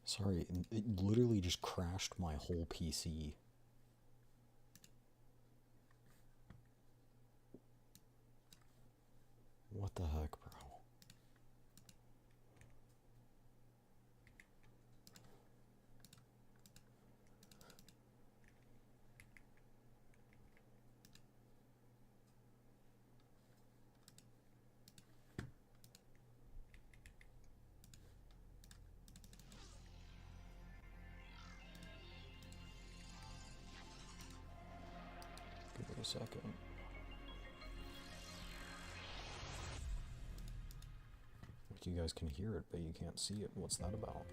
Sorry, it literally just crashed my whole PC. What the heck, bro? Give it a second. Like, you guys can hear it, but you can't see it. What's that about?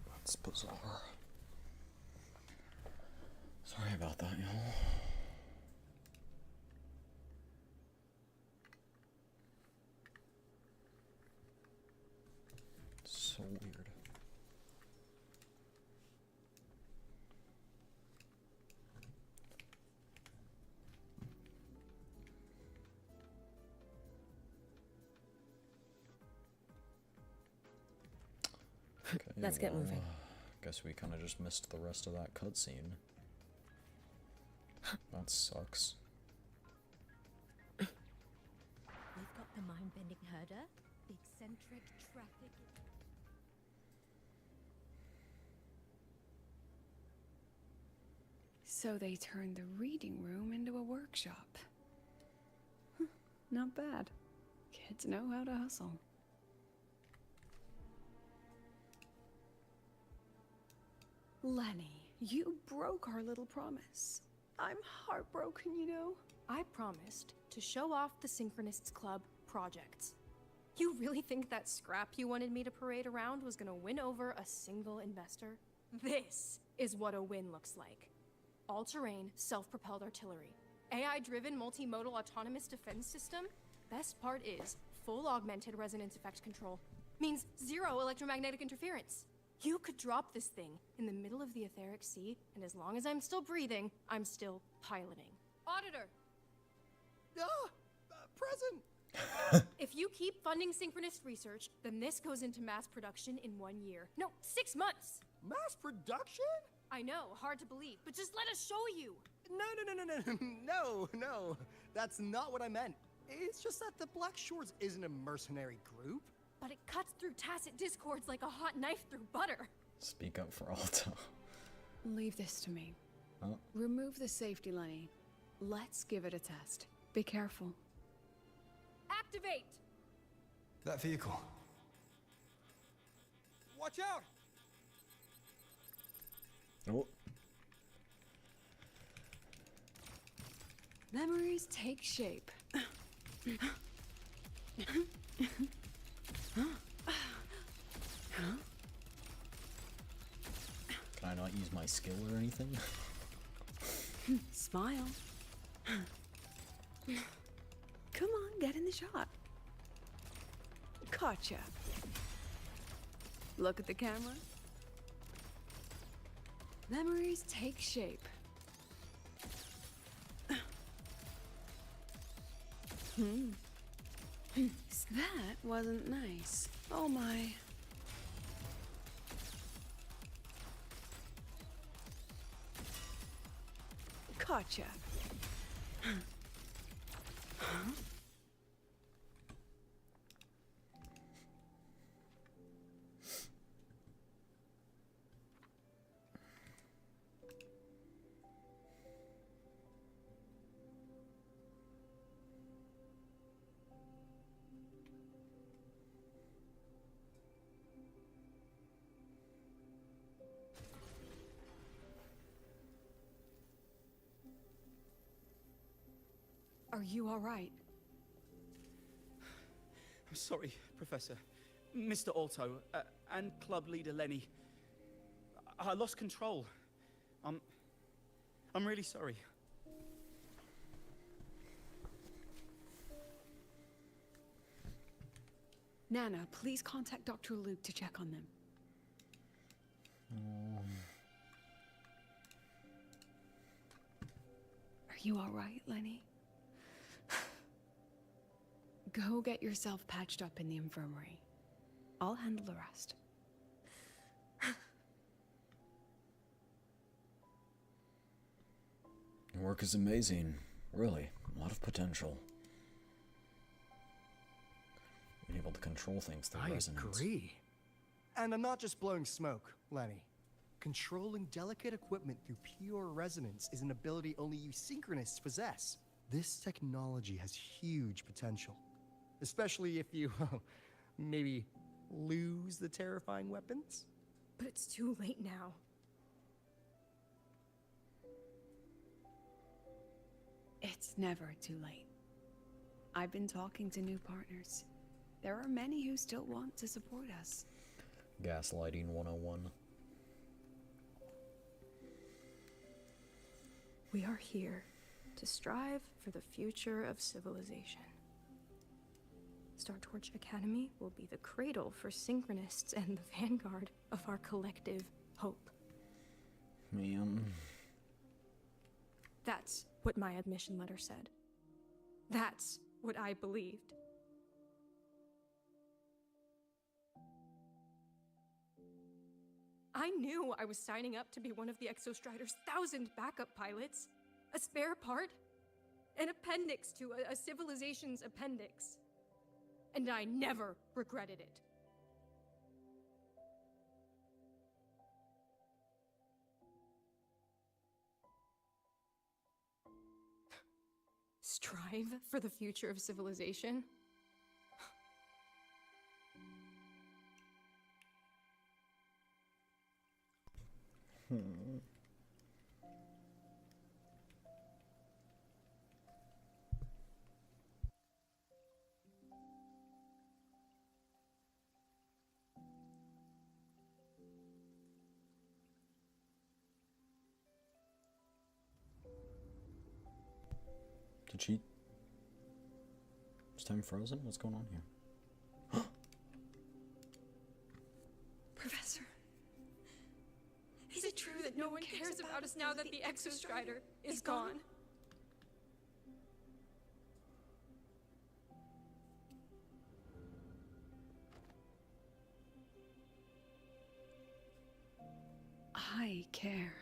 That's bizarre. Sorry about that, y'all. So weird. Okay, Let's get moving. Guess we kind of just missed the rest of that cutscene. That sucks. We've got the mind-bending herder, the eccentric traffic. So they turned the reading room into a workshop. Not bad. Kids know how to hustle. Lenny, you broke our little promise. I'm heartbroken, you know. I promised to show off the Synchronists Club projects. You really think that scrap you wanted me to parade around was gonna win over a single investor? This is what a win looks like. All-terrain, self-propelled artillery. AI-driven multimodal autonomous defense system? Best part is, full augmented resonance effect control. Means zero electromagnetic interference. You could drop this thing in the middle of the etheric sea, and as long as I'm still breathing, I'm still piloting. Auditor! Present! If you keep funding synchronist research, then this goes into mass production in 1 year. No, 6 months! Mass production? I know, hard to believe, but just let us show you! No. That's not what I meant. It's just that the Black Shores isn't a mercenary group. But it cuts through tacit discords like a hot knife through butter. Speak up for Alta. Leave this to me. Huh? Remove the safety, Lenny. Let's give it a test. Be careful. Activate! That vehicle. Watch out! Oh. Memories take shape. Can I not use my skill or anything? Smile. Come on, get in the shot. Gotcha. Look at the camera. Memories take shape. That wasn't nice. Oh my. Gotcha. Are you all right? I'm sorry, Professor. Mr. Alto, and club leader Lenny. I lost control. I'm really sorry. Nana, please contact Dr. Luke to check on them. Are you alright, Lenny? Go get yourself patched up in the infirmary. I'll handle the rest. Your work is amazing. Really. A lot of potential. Being able to control things through resonance. I agree. And I'm not just blowing smoke, Lenny. Controlling delicate equipment through pure resonance is an ability only you synchronists possess. This technology has huge potential. Especially if you, maybe lose the terrifying weapons? But it's too late now. It's never too late. I've been talking to new partners. There are many who still want to support us. Gaslighting 101. We are here to strive for the future of civilization. Startorch Academy will be the cradle for synchronists and the vanguard of our collective hope. Man. That's what my admission letter said. That's what I believed. I knew I was signing up to be one of the Exostrider's 1,000 backup pilots, a spare part, an appendix to a civilization's appendix. And I never regretted it. Strive for the future of civilization? Did she... Is time frozen? What's going on here? Professor, is it true that no one cares about us now that the Exostrider is gone? I care.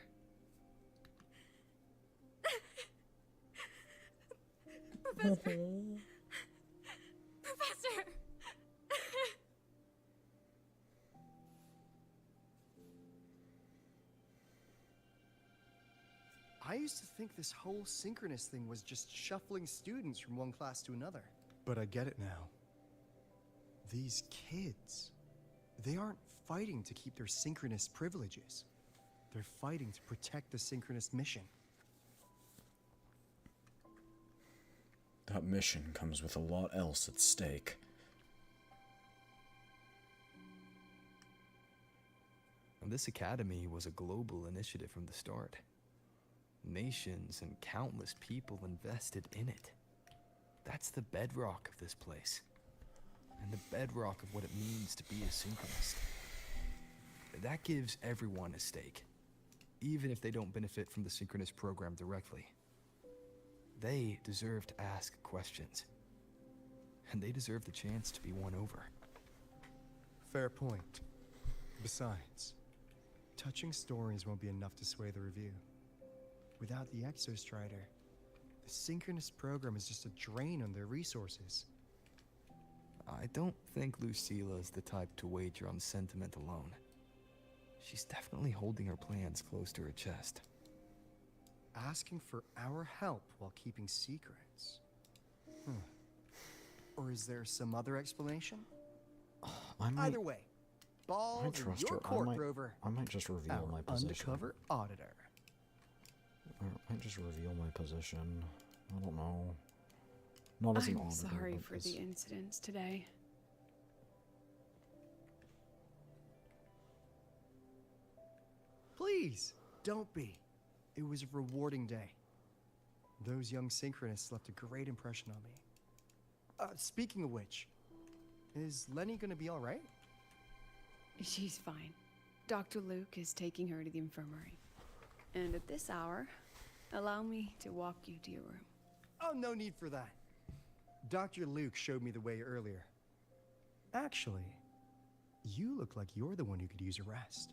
Professor! Professor! I used to think this whole synchronous thing was just shuffling students from one class to another. But I get it now. These kids, they aren't fighting to keep their synchronous privileges. They're fighting to protect the synchronous mission. That mission comes with a lot else at stake. And this academy was a global initiative from the start. Nations and countless people invested in it. That's the bedrock of this place. And the bedrock of what it means to be a synchronist. That gives everyone a stake, even if they don't benefit from the synchronous program directly. They deserve to ask questions. And they deserve the chance to be won over. Fair point. Besides, touching stories won't be enough to sway the review. Without the Exostrider, the synchronous program is just a drain on their resources. I don't think LUCILLA is the type to wager on sentiment alone. She's definitely holding her plans close to her chest. Asking for our help while keeping secrets. Or is there some other explanation? Either way, ball I in trust your her. court, Rover. I might just reveal Our my position. undercover auditor. I might just reveal my position. I don't know. Not as an I'm auditor, sorry but for as... the incidents today. Please, don't be. It was a rewarding day. Those young synchronists left a great impression on me. Speaking of which, Is Lenny gonna be alright? She's fine. Dr. Luke is taking her to the infirmary. And at this hour, allow me to walk you to your room. Oh, no need for that. Dr. Luke showed me the way earlier. Actually, you look like you're the one who could use a rest.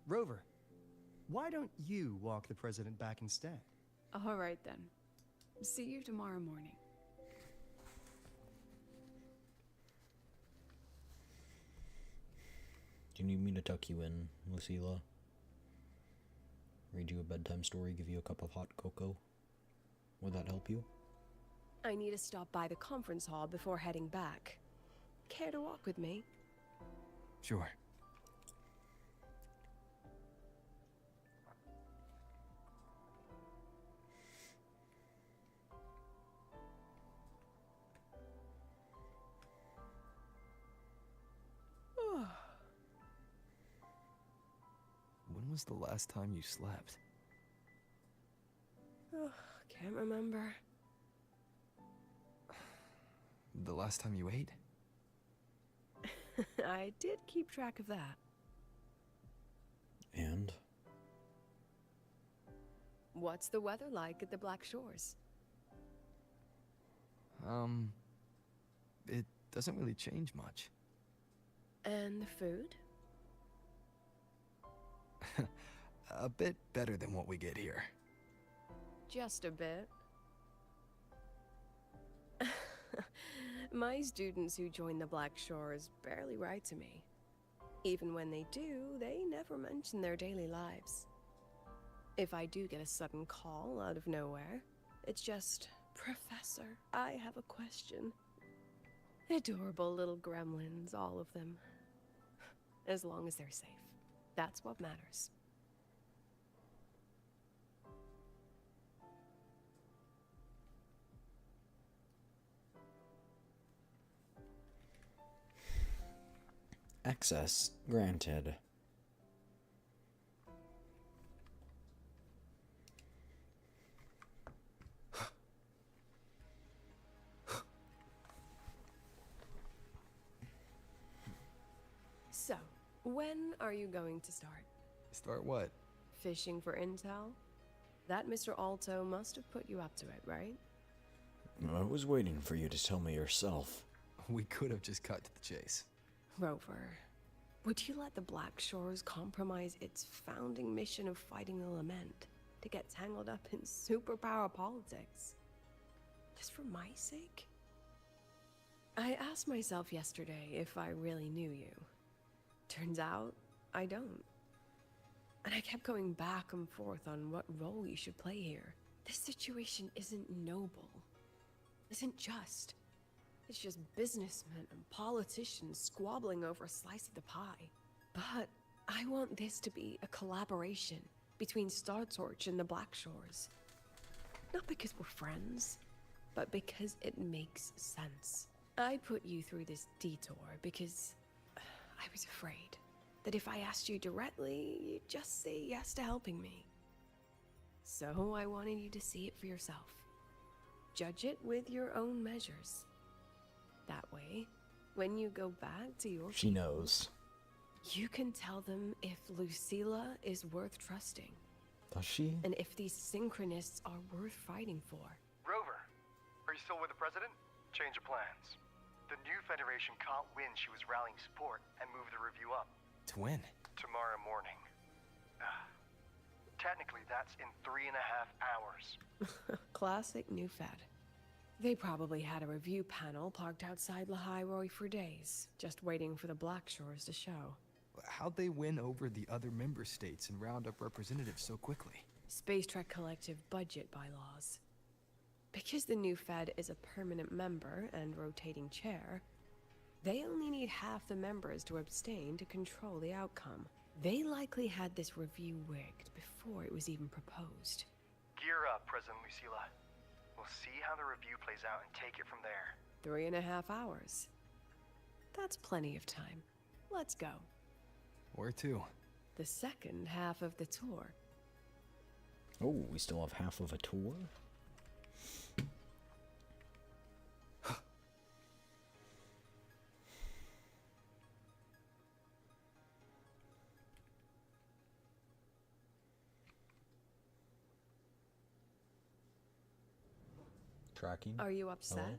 Rover, why don't you walk the president back instead? All right then. See you tomorrow morning. Do you need me to tuck you in, Lucilla? Read you a bedtime story, give you a cup of hot cocoa? Would that help you? I need to stop by the conference hall before heading back. Care to walk with me? Sure. When was the last time you slept? Can't remember. The last time you ate? I did keep track of that. And? What's the weather like at the Black Shores? It doesn't really change much. And the food? A bit better than what we get here. Just a bit. My students who join the Black Shores barely write to me. Even when they do, they never mention their daily lives. If I do get a sudden call out of nowhere, it's just, "Professor, I have a question." Adorable little gremlins, all of them. As long as they're safe. That's what matters. Access granted. So, when are you going to start? Start what? Fishing for intel? That Mr. Alto must have put you up to it, right? I was waiting for you to tell me yourself. We could have just cut to the chase. Rover, would you let the Black Shores compromise its founding mission of fighting the Lament to get tangled up in superpower politics? Just for my sake? I asked myself yesterday if I really knew you. Turns out, I don't. And I kept going back and forth on what role you should play here. This situation isn't noble. Isn't just. It's just businessmen and politicians squabbling over a slice of the pie. But I want this to be a collaboration between Star Torch and the Black Shores. Not because we're friends, but because it makes sense. I put you through this detour because I was afraid that if I asked you directly, you'd just say yes to helping me. So I wanted you to see it for yourself. Judge it with your own measures. That way, when you go back to your She people, knows. you can tell them if Lucilla is worth trusting, Does she? and if these synchronists are worth fighting for. Rover, are you still with the president? Change of plans. The new Federation caught wind she was rallying support and moved the review up. Twin. Tomorrow morning. Technically, that's in 3.5 hours. Classic New Fed. They probably had a review panel parked outside Lahai for days, just waiting for the Black Shores to show. How'd they win over the other member states and round up representatives so quickly? Space Trek Collective budget bylaws. Because the new Fed is a permanent member and rotating chair, they only need half the members to abstain to control the outcome. They likely had this review rigged before it was even proposed. Gear up, President Lucilla. We'll see how the review plays out and take it from there. 3.5 hours. That's plenty of time. Let's go. Where to? The second half of the tour. Oh, we still have half of a tour? Tracking. Are you upset? Hello?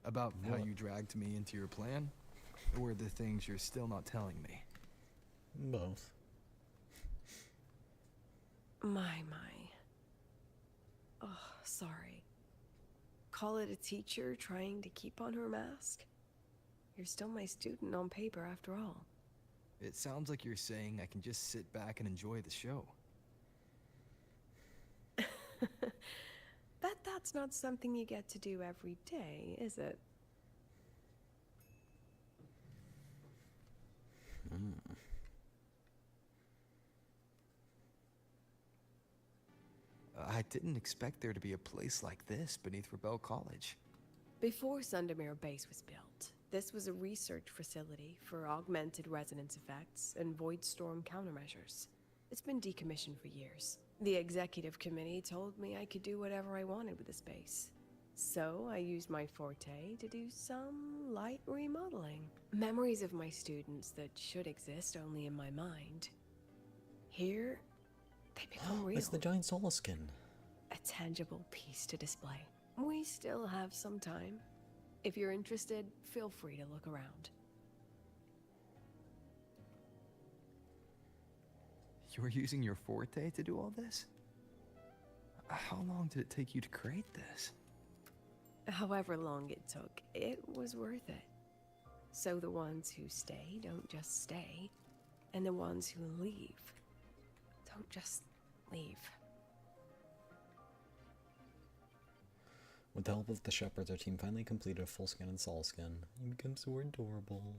About how What? you dragged me into your plan? Or the things you're still not telling me? Both. My. Oh, sorry. Call it a teacher trying to keep on her mask? You're still my student on paper after all. It sounds like you're saying I can just sit back and enjoy the show. Bet that's not something you get to do every day, is it? I didn't expect there to be a place like this beneath Rebel College. Before Sundermere Base was built, this was a research facility for augmented resonance effects and void storm countermeasures. It's been decommissioned for years. The executive committee told me I could do whatever I wanted with the space. So I used my forte to do some light remodeling. Memories of my students that should exist only in my mind. Here, they become real. It's the giant Sola skin. A tangible piece to display. We still have some time. If you're interested, feel free to look around. You're using your forte to do all this? How long did it take you to create this? However long it took, it was worth it. So the ones who stay don't just stay, and the ones who leave don't just leave. With the help of the shepherds, our team finally completed a full skin and Sol skin. You become so adorable.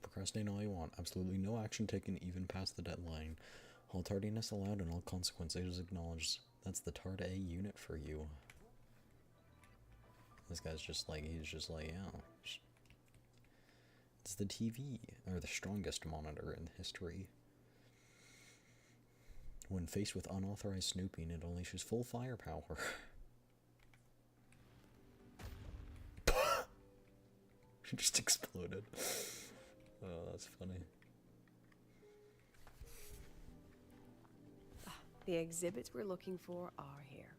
Procrastinate all you want. Absolutely no action taken even past the deadline. All tardiness allowed and all consequences acknowledged. That's the Tard A unit for you. This guy's just like, he's just like, yeah. It's the TV, or the strongest monitor in history. When faced with unauthorized snooping, it unleashes full firepower. It just exploded. Oh, that's funny. The exhibits we're looking for are here.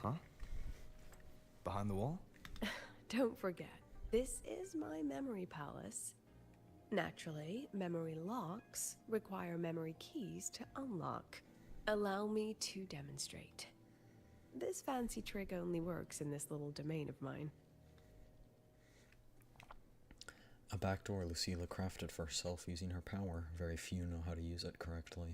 Huh? Behind the wall? Don't forget, this is my memory palace. Naturally, memory locks require memory keys to unlock. Allow me to demonstrate. This fancy trick only works in this little domain of mine. A backdoor Lucilla crafted for herself using her power. Very few know how to use it correctly.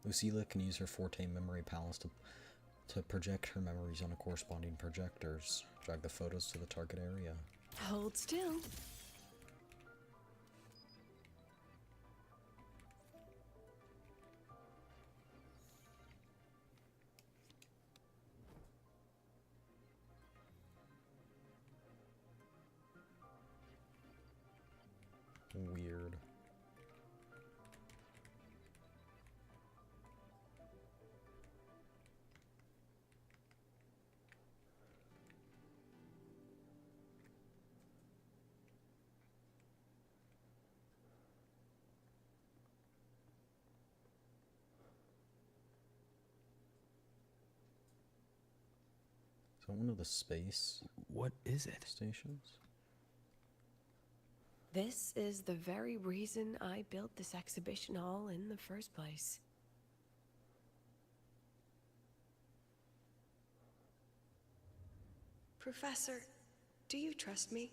Lucilla can use her Forte memory palace to project her memories on a corresponding projectors. Drag the photos to the target area. Hold still. Weird. So one of the space What is it? stations? This is the very reason I built this exhibition hall in the first place. Professor, do you trust me?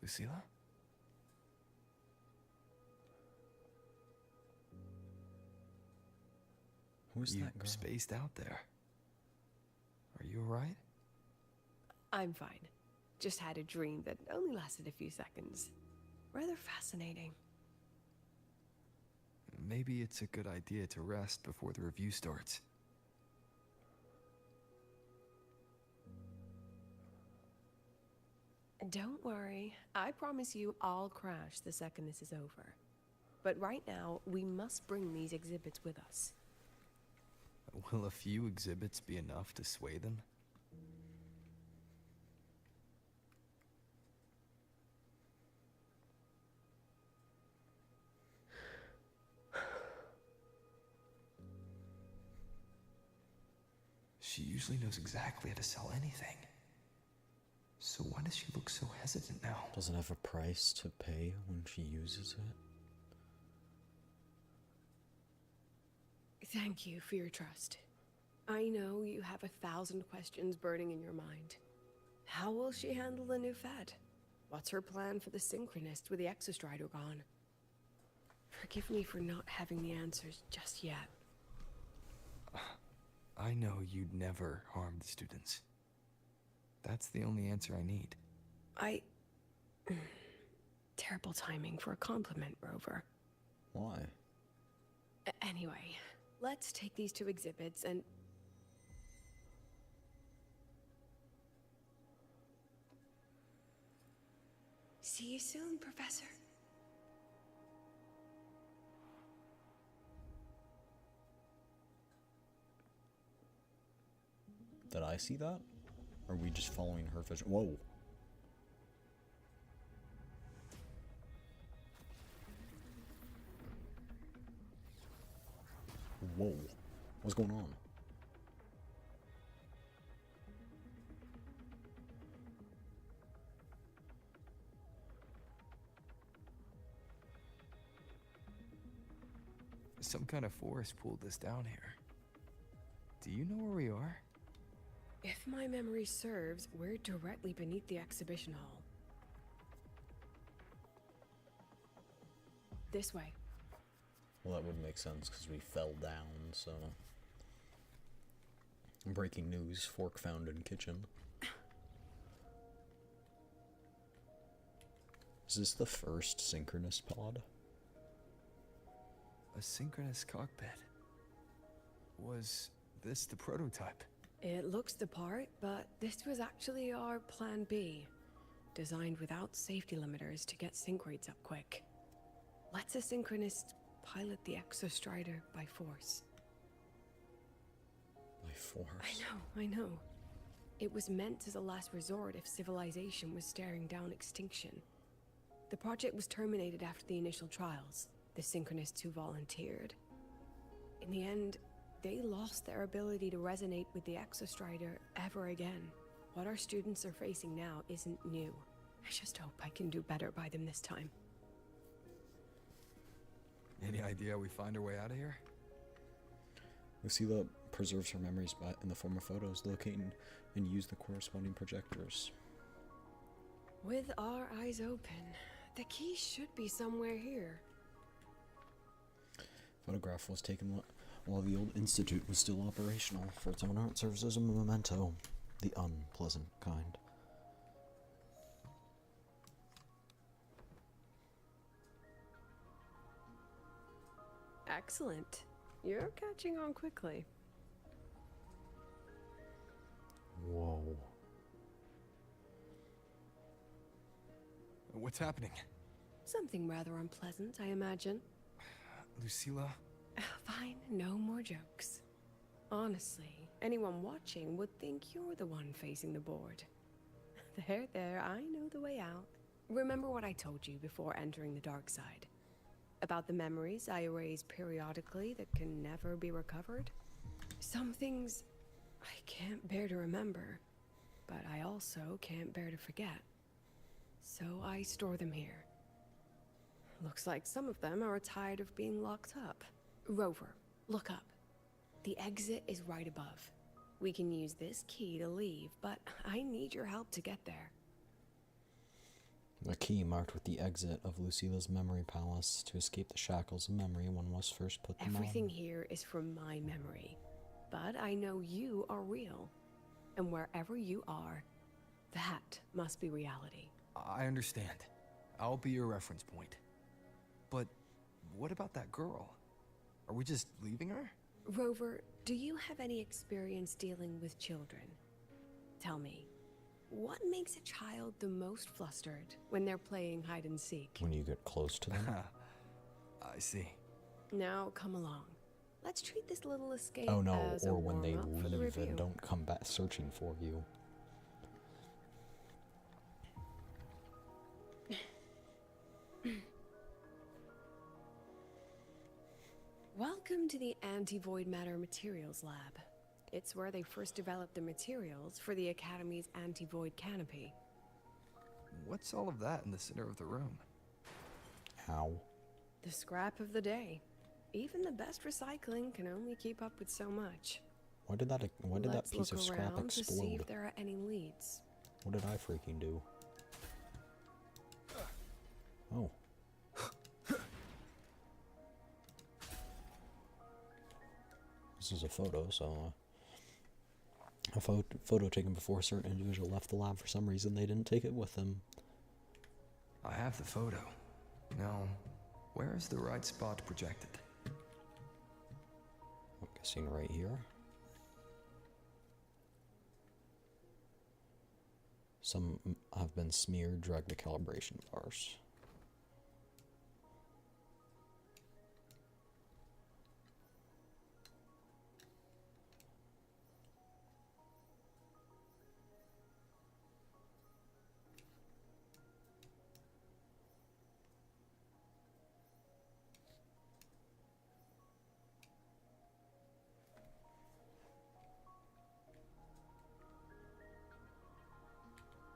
Lucilla? Who's You that girl? spaced out there. Are you alright? I'm fine. Just had a dream that only lasted a few seconds. Rather fascinating. Maybe it's a good idea to rest before the review starts. Don't worry. I promise you I'll crash the second this is over. But right now, we must bring these exhibits with us. Will a few exhibits be enough to sway them? She usually knows exactly how to sell anything. So why does she look so hesitant now? Doesn't have a price to pay when she uses it. Thank you for your trust. I know you have 1,000 questions burning in your mind. How will she handle the new Fed? What's her plan for the Synchronist with the Exostrider gone? Forgive me for not having the answers just yet. I know you'd never harm the students. That's the only answer I need. Terrible timing for a compliment, Rover. Why? Anyway, let's take these 2 exhibits and... See you soon, Professor. Did I see that? Or are we just following her vision? Whoa. Whoa. What's going on? Some kind of force pulled us down here. Do you know where we are? If my memory serves, we're directly beneath the exhibition hall. This way. Well, that would make sense because we fell down, so... Breaking news, fork found in kitchen. Is this the first synchronous pod? A synchronous cockpit. Was this the prototype? It looks the part, but this was actually our plan B. Designed without safety limiters to get sync rates up quick. Let's a synchronist pilot the Exostrider by force. By force? I know. It was meant as a last resort if civilization was staring down extinction. The project was terminated after the initial trials. The synchronists who volunteered. In the end, they lost their ability to resonate with the Exostrider ever again. What our students are facing now isn't new. I just hope I can do better by them this time. Any idea how we find our way out of here? LUCILLA preserves her memories in the form of photos. Locate and use the corresponding projectors. With our eyes open, the key should be somewhere here. Photograph was taken while the old institute was still operational. For its owner, it serves as a memento, the unpleasant kind. Excellent. You're catching on quickly. Whoa. What's happening? Something rather unpleasant, I imagine. LUCILLA? Fine, no more jokes. Honestly, anyone watching would think you're the one facing the board. There, I know the way out. Remember what I told you before entering the dark side? About the memories I erase periodically that can never be recovered? Some things I can't bear to remember, but I also can't bear to forget. So I store them here. Looks like some of them are tired of being locked up. Rover, look up. The exit is right above. We can use this key to leave, but I need your help to get there. The key marked with the exit of LUCILLA's memory palace to escape the shackles of memory one was first put them Everything on. here is from my memory, but I know you are real. And wherever you are, that must be reality. I understand. I'll be your reference point. But what about that girl? Are we just leaving her? Rover, do you have any experience dealing with children? Tell me, what makes a child the most flustered when they're playing hide and seek? When you get close to them? I see. Now, come along. Let's treat this little escape Oh no, as a or when they warm-up for the leave review. and don't come back searching for you. Welcome to the Anti-Void Matter Materials Lab. It's where they first developed the materials for the Academy's anti-void canopy. What's all of that in the center of the room? Ow. The scrap of the day. Even the best recycling can only keep up with so much. Why did that Let's piece look of scrap around to see explode? if there are any leads. What did I freaking do? Oh. This is a photo, so a photo taken before a certain individual left the lab. For some reason, they didn't take it with them. I have the photo. Now, where is the right spot projected? I'm guessing right here. Some have been smeared, dragged to calibration bars.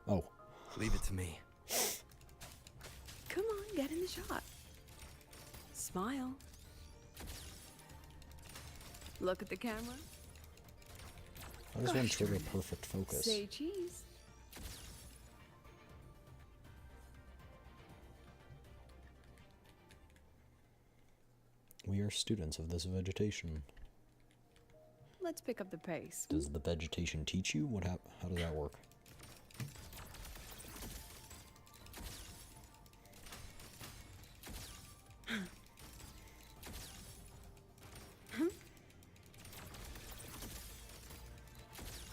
Oh. Leave it to me. Come on, get in the shot. Smile. Look at the camera. How does one Gosh trigger darn it. perfect focus? Say cheese. We are students of this vegetation. Let's pick up the pace. Does the vegetation teach you? How does that work?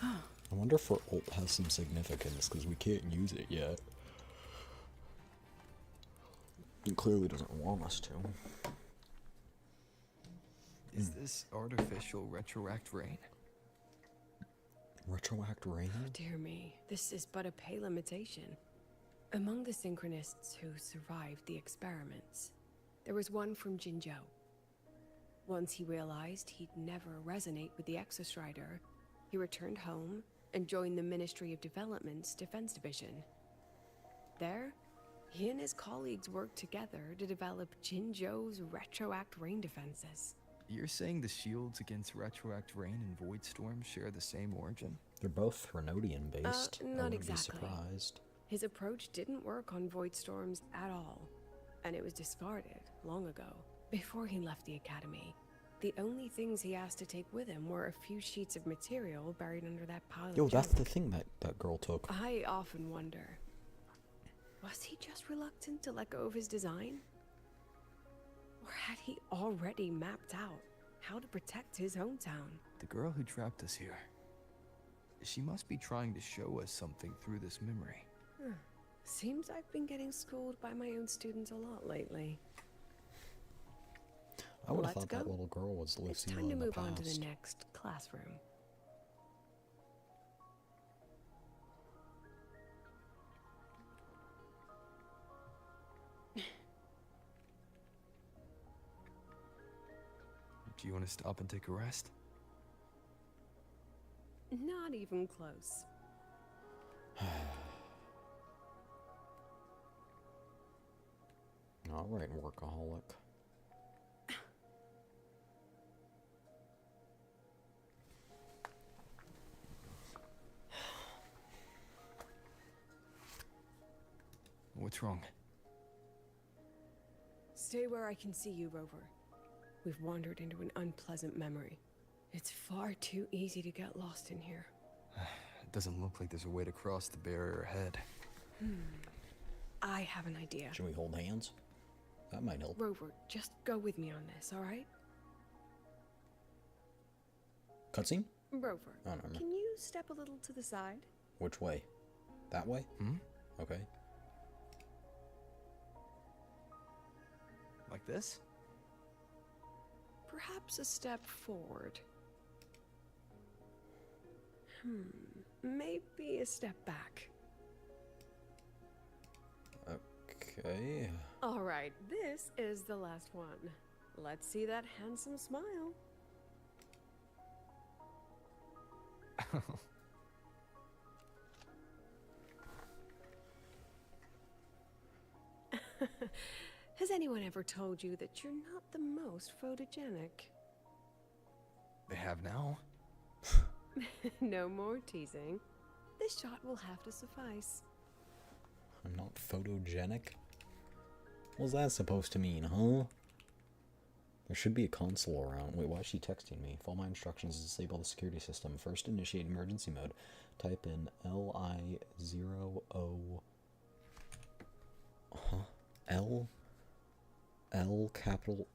I wonder if our ult has some significance, because we can't use it yet. It clearly doesn't want us to. Is this artificial retroact rain? Retroact rain? Oh, dear me, this is but a pale imitation. Among the synchronists who survived the experiments, there was one from Jinzhou. Once he realized he'd never resonate with the Exostrider, he returned home and joined the Ministry of Development's Defense Division. There, he and his colleagues worked together to develop Jinzhou's retroact rain defenses. You're saying the shields against retroact rain and void storm share the same origin? They're both Renodian based. I Not wouldn't exactly. be surprised. His approach didn't work on void storms at all, and it was discarded long ago, before he left the academy. The only things he asked to take with him were a few sheets of material buried under that pile Yo, of that's junk. the thing that girl took. I often wonder, was he just reluctant to let go of his design? Or had he already mapped out how to protect his hometown? The girl who trapped us here. She must be trying to show us something through this memory. Seems I've been getting schooled by my own students a lot lately. I would have Let's thought that go. little girl was It's Lucilla time to in the move on to the past. next classroom. Do you want to stop and take a rest? Not even close. Alright, workaholic. What's wrong? Stay where I can see you, Rover. We've wandered into an unpleasant memory. It's far too easy to get lost in here. It doesn't look like there's a way to cross the barrier ahead. I have an idea. Should we hold hands? That might help. Rover, just go with me on this, all right? Cutscene? Rover, Oh, never mind. can you step a little to the side? Which way? That way? Hmm? Okay. Like this? perhaps a step forward. Maybe a step back. Okay. All right, this is the last one. Let's see that handsome smile. Has anyone ever told you that you're not the most photogenic? They have now. No more teasing. This shot will have to suffice. I'm not photogenic? What's that supposed to mean, huh? There should be a console around. Wait, why is she texting me? Follow my instructions to disable the security system. First, initiate emergency mode. Type in LI0O. Huh? L capital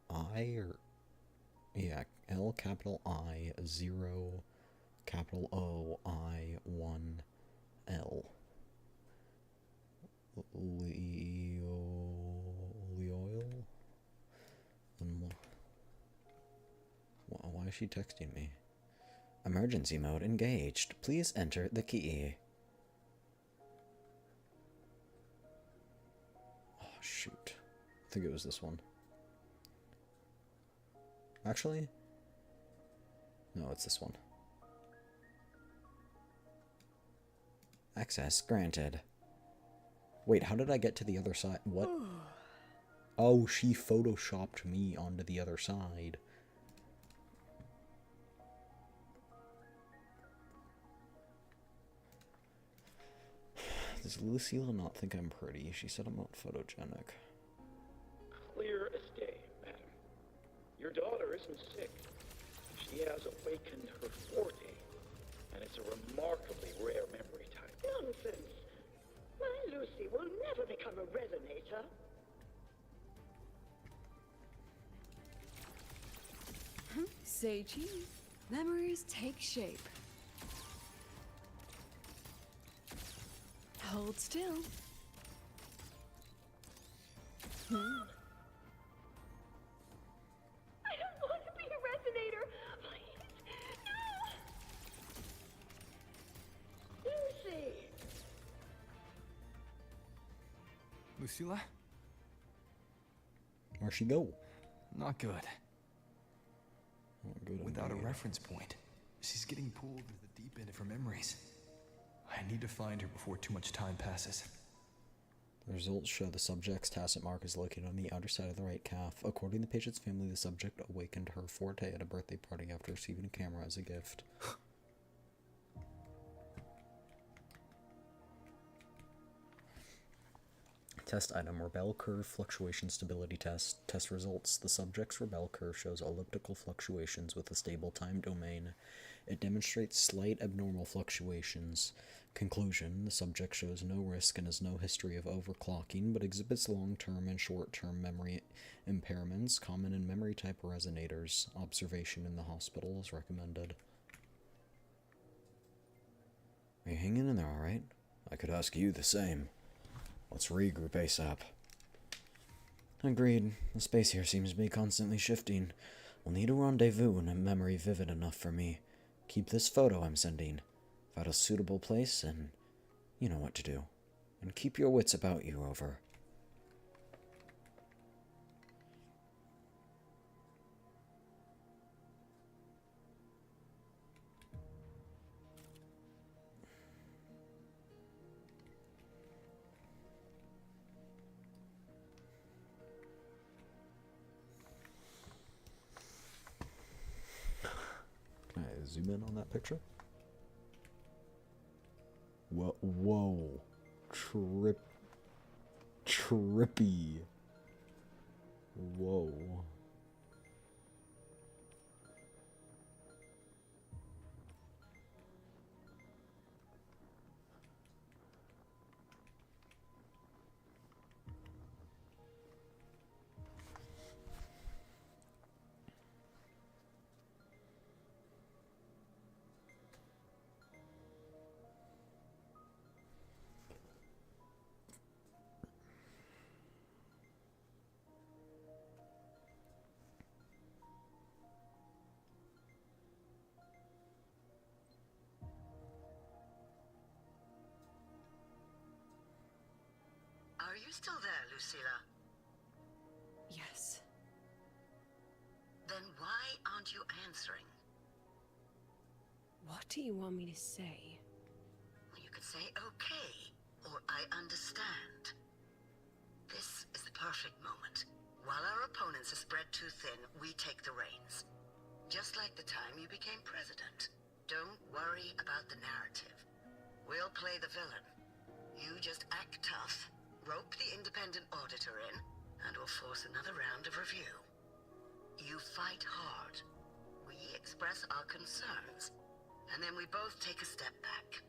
I or. Yeah, L capital I 0 capital O I 1 L. Leoil? Why is she texting me? Emergency mode engaged. Please enter the key. Oh, shoot. I think it was this one. Actually? No, it's this one. Access granted. Wait, how did I get to the other side? What? Oh, she photoshopped me onto the other side. Does Lucilla not think I'm pretty? She said I'm not photogenic. Clear as day, madam. Your daughter isn't sick. She has awakened her forte, and it's a remarkably rare memory type. Nonsense. My Lucy will never become a resonator. Say cheese. Memories take shape. Hold still. I don't want to be a resonator. Please, no. Lucy. Lucilla? Where'd she go? Not good. Not good Without a indeed. reference point, she's getting pulled into the deep end of her memories. I need to find her before too much time passes. The results show the subject's tacit mark is located on the outer side of the right calf. According to the patient's family, the subject awakened her forte at a birthday party after receiving a camera as a gift. Test item, Rebel curve fluctuation stability test. Test results. The subject's Rebel curve shows elliptical fluctuations with a stable time domain. It demonstrates slight abnormal fluctuations. Conclusion, the subject shows no risk and has no history of overclocking, but exhibits long-term and short-term memory impairments common in memory-type resonators. Observation in the hospital is recommended. Are you hanging in there alright? I could ask you the same. Let's regroup ASAP. Agreed. The space here seems to be constantly shifting. We'll need a rendezvous and a memory vivid enough for me. Keep this photo I'm sending. Find a suitable place and you know what to do. And keep your wits about you, over. Can I zoom in on that picture? Whoa. Trippy. Whoa. you still there, Lucilla? Yes. Then why aren't you answering? What do you want me to say? You could say okay, or I understand. This is the perfect moment. While our opponents are spread too thin, we take the reins. Just like the time you became president. Don't worry about the narrative. We'll play the villain. You just act tough, rope the independent auditor in, and we'll force another round of review. You fight hard. We express our concerns, and then we both take a step back.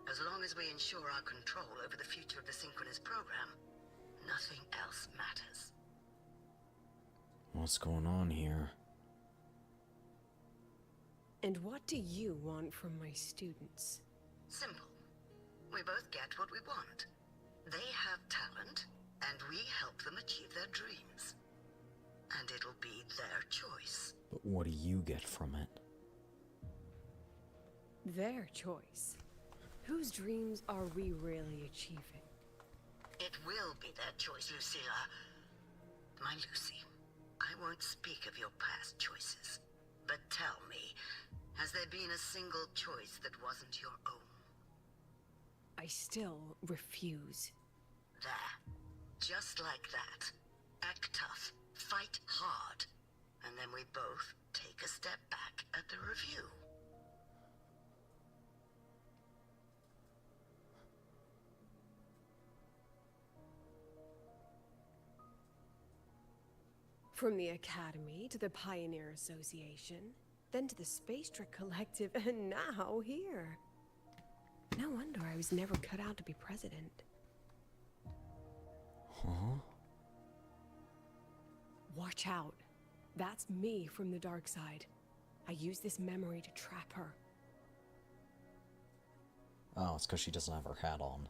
As long as we ensure our control over the future of the Synchronous program, nothing else matters. What's going on here? And what do you want from my students? Simple. We both get what we want. They have talent, and we help them achieve their dreams. And it'll be their choice. But what do you get from it? Their choice. Whose dreams are we really achieving? It will be their choice, Lucilla. My Lucy, I won't speak of your past choices. But tell me, has there been a single choice that wasn't your own? I still refuse. There. Just like that. Act tough. Fight hard. And then we both take a step back at the review. From the Academy to the Pioneer Association, then to the Space Trick Collective, and now here. No wonder I was never cut out to be president. Huh? Watch out. That's me from the dark side. I use this memory to trap her. Oh, it's because she doesn't have her hat on.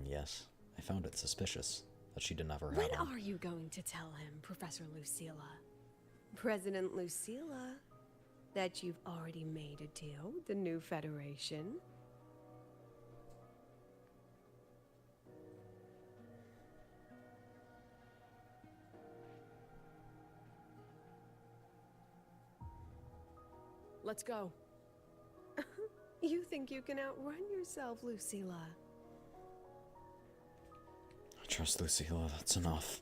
Yes. I found it suspicious that she didn't have her hat When on. are you going to tell him, Professor Lucilla? President Lucilla? That you've already made a deal with the new Federation? Let's go. You think you can outrun yourself, Lucilla? I trust Lucilla, that's enough.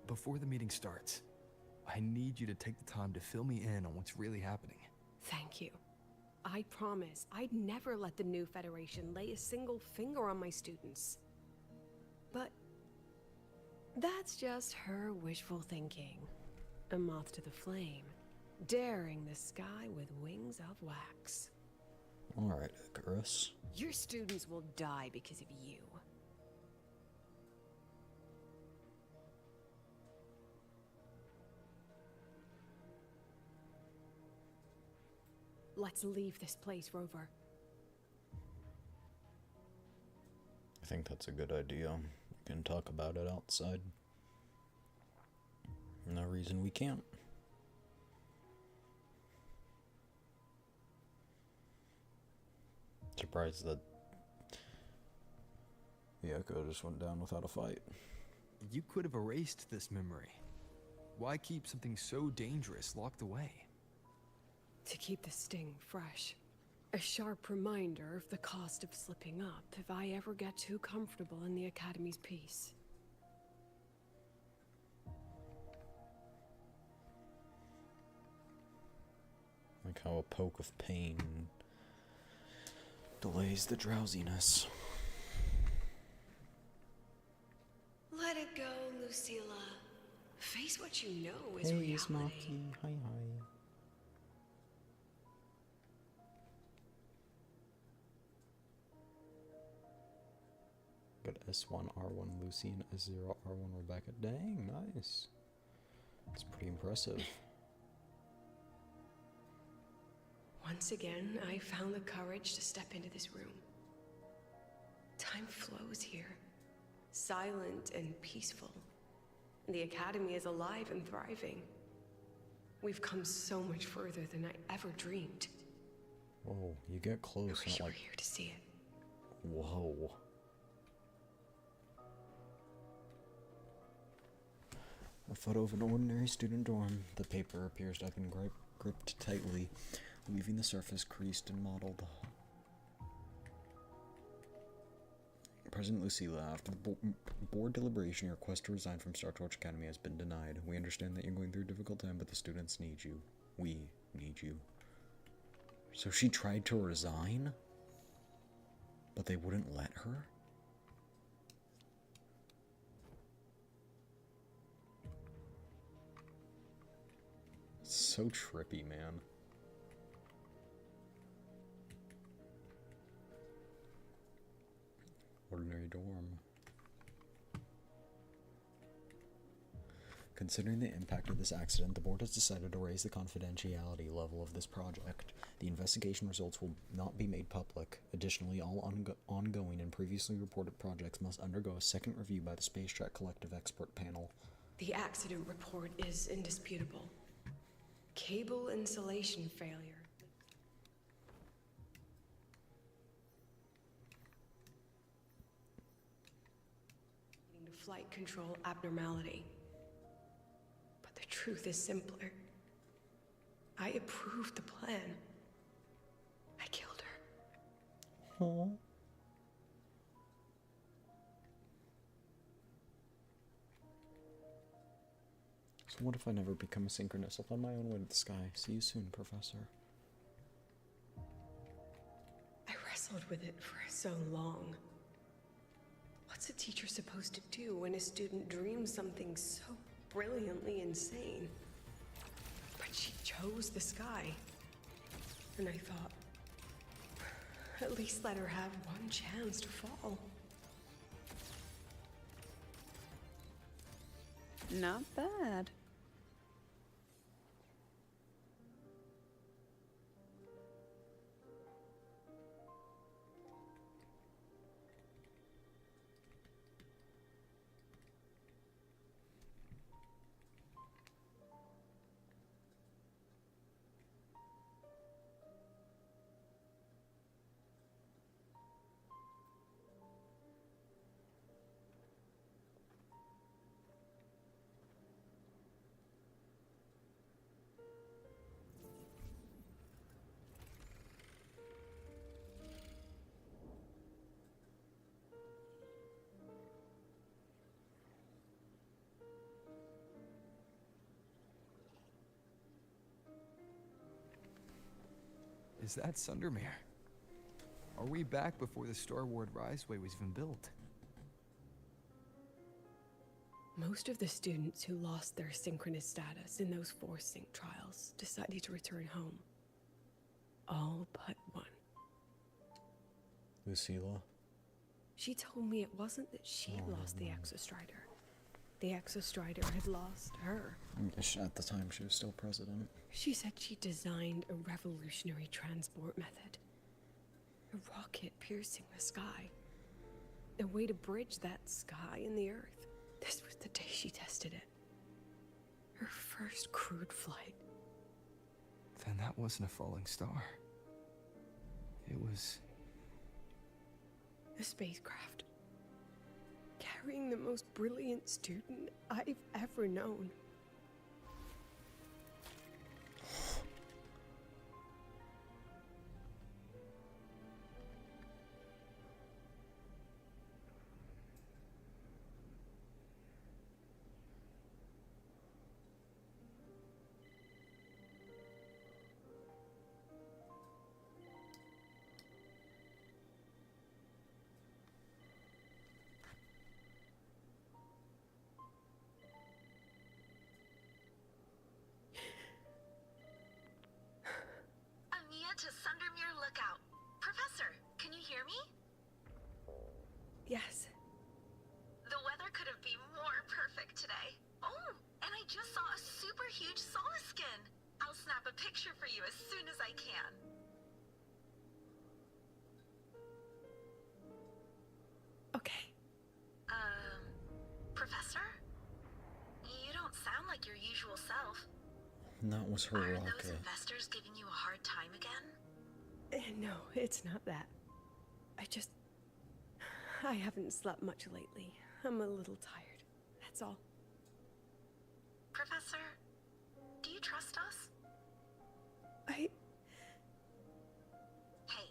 Before the meeting starts, I need you to take the time to fill me in on what's really happening. Thank you. I promise I'd never let the new Federation lay a single finger on my students. But that's just her wishful thinking. A moth to the flame, daring the sky with wings of wax. Alright, Icarus. Your students will die because of you. Let's leave this place, Rover. I think that's a good idea. We can talk about it outside. No reason we can't. Surprised that the Echo just went down without a fight. You could have erased this memory. Why keep something so dangerous locked away? To keep the sting fresh. A sharp reminder of the cost of slipping up if I ever get too comfortable in the Academy's peace. Like how a poke of pain delays the drowsiness. Let it go, Lucilla. Face what you know is Hey, reality. Smoky. Hi, hi. Got S1R1 Lucy and S0R1 Rebecca. Dang, nice. That's pretty impressive. Once again, I found the courage to step into this room. Time flows here. Silent and peaceful. The Academy is alive and thriving. We've come so much further than I ever dreamed. Whoa, you get I close wish and you were like, here to see it. whoa. A photo of an ordinary student dorm. The paper appears to have been gripped tightly, leaving the surface creased and mottled. President Lucilla, after the board deliberation, your request to resign from Star Torch Academy has been denied. We understand that you're going through a difficult time, but the students need you. We need you. So she tried to resign? But they wouldn't let her? So trippy, man. Ordinary dorm. Considering the impact of this accident, the board has decided to raise the confidentiality level of this project. The investigation results will not be made public. Additionally, all ongoing and previously reported projects must undergo a second review by the Space Track Collective Expert Panel. The accident report is indisputable. Cable insulation failure. Leading to flight control abnormality. But the truth is simpler. I approved the plan. I killed her. Aww. So what if I never become a synchronous? I'll find my own way to the sky. See you soon, Professor. I wrestled with it for so long. What's a teacher supposed to do when a student dreams something so brilliantly insane? But she chose the sky. And I thought, at least let her have one chance to fall. Not bad. Is that Sundermere? Are we back before the Star Ward Riseway was even built? Most of the students who lost their synchronous status in those forced sync trials decided to return home. All but one. Lucilla? She told me it wasn't that she'd lost the Exostrider. The Exostrider had lost her. At the time, she was still president. She said she designed a revolutionary transport method. A rocket piercing the sky. A way to bridge that sky and the Earth. This was the day she tested it. Her first crewed flight. Then that wasn't a falling star. It was... a spacecraft. Carrying the most brilliant student I've ever known. To Sundermere Lookout. Professor, can you hear me? Yes. The weather couldn't be more perfect today. Oh, and I just saw a super huge solaskin. I'll snap a picture for you as soon as I can. Okay. Professor? You don't sound like your usual self. That was her Are rocket. those investors giving you a hard time again? No, it's not that. I haven't slept much lately. I'm a little tired. That's all. Professor, do you trust us? I... Hey,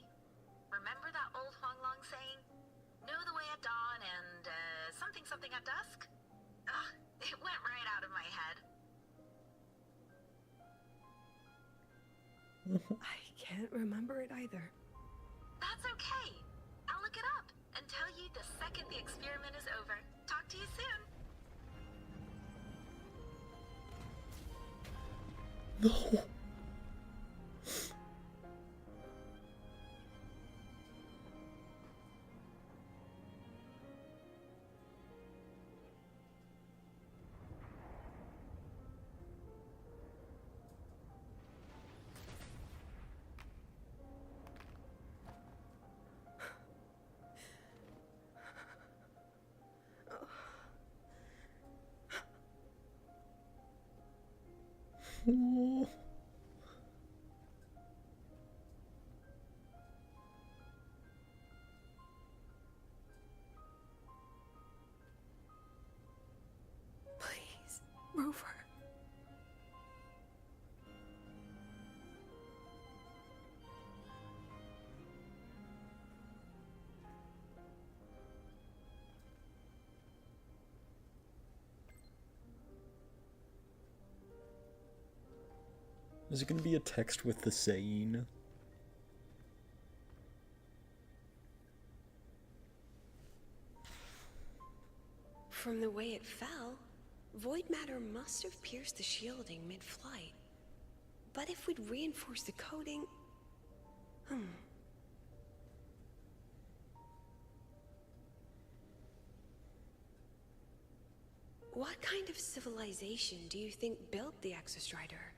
remember that old Huanglong saying? Know the way at dawn and, something something at dusk? Ugh, it went right out of my head. I can't remember it either. That's okay. I'll look it up and tell you the second the experiment is over. Talk to you soon. No. Oh. Please, Rover. Is it gonna be a text with the saying? From the way it fell, void matter must have pierced the shielding mid-flight. But if we'd reinforced the coating... What kind of civilization do you think built the Exostrider?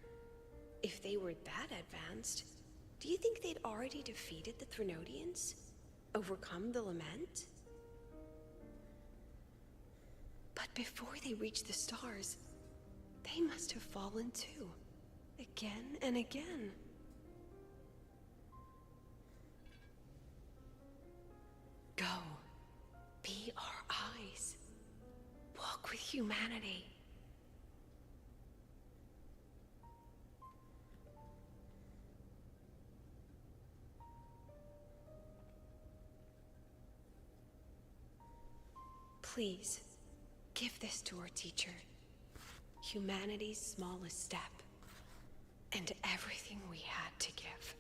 If they were that advanced, do you think they'd already defeated the Threnodians? Overcome the Lament? But before they reached the stars, they must have fallen too. Again and again. Go. Be our eyes. Walk with humanity. Please, give this to our teacher. Humanity's smallest step. And everything we had to give.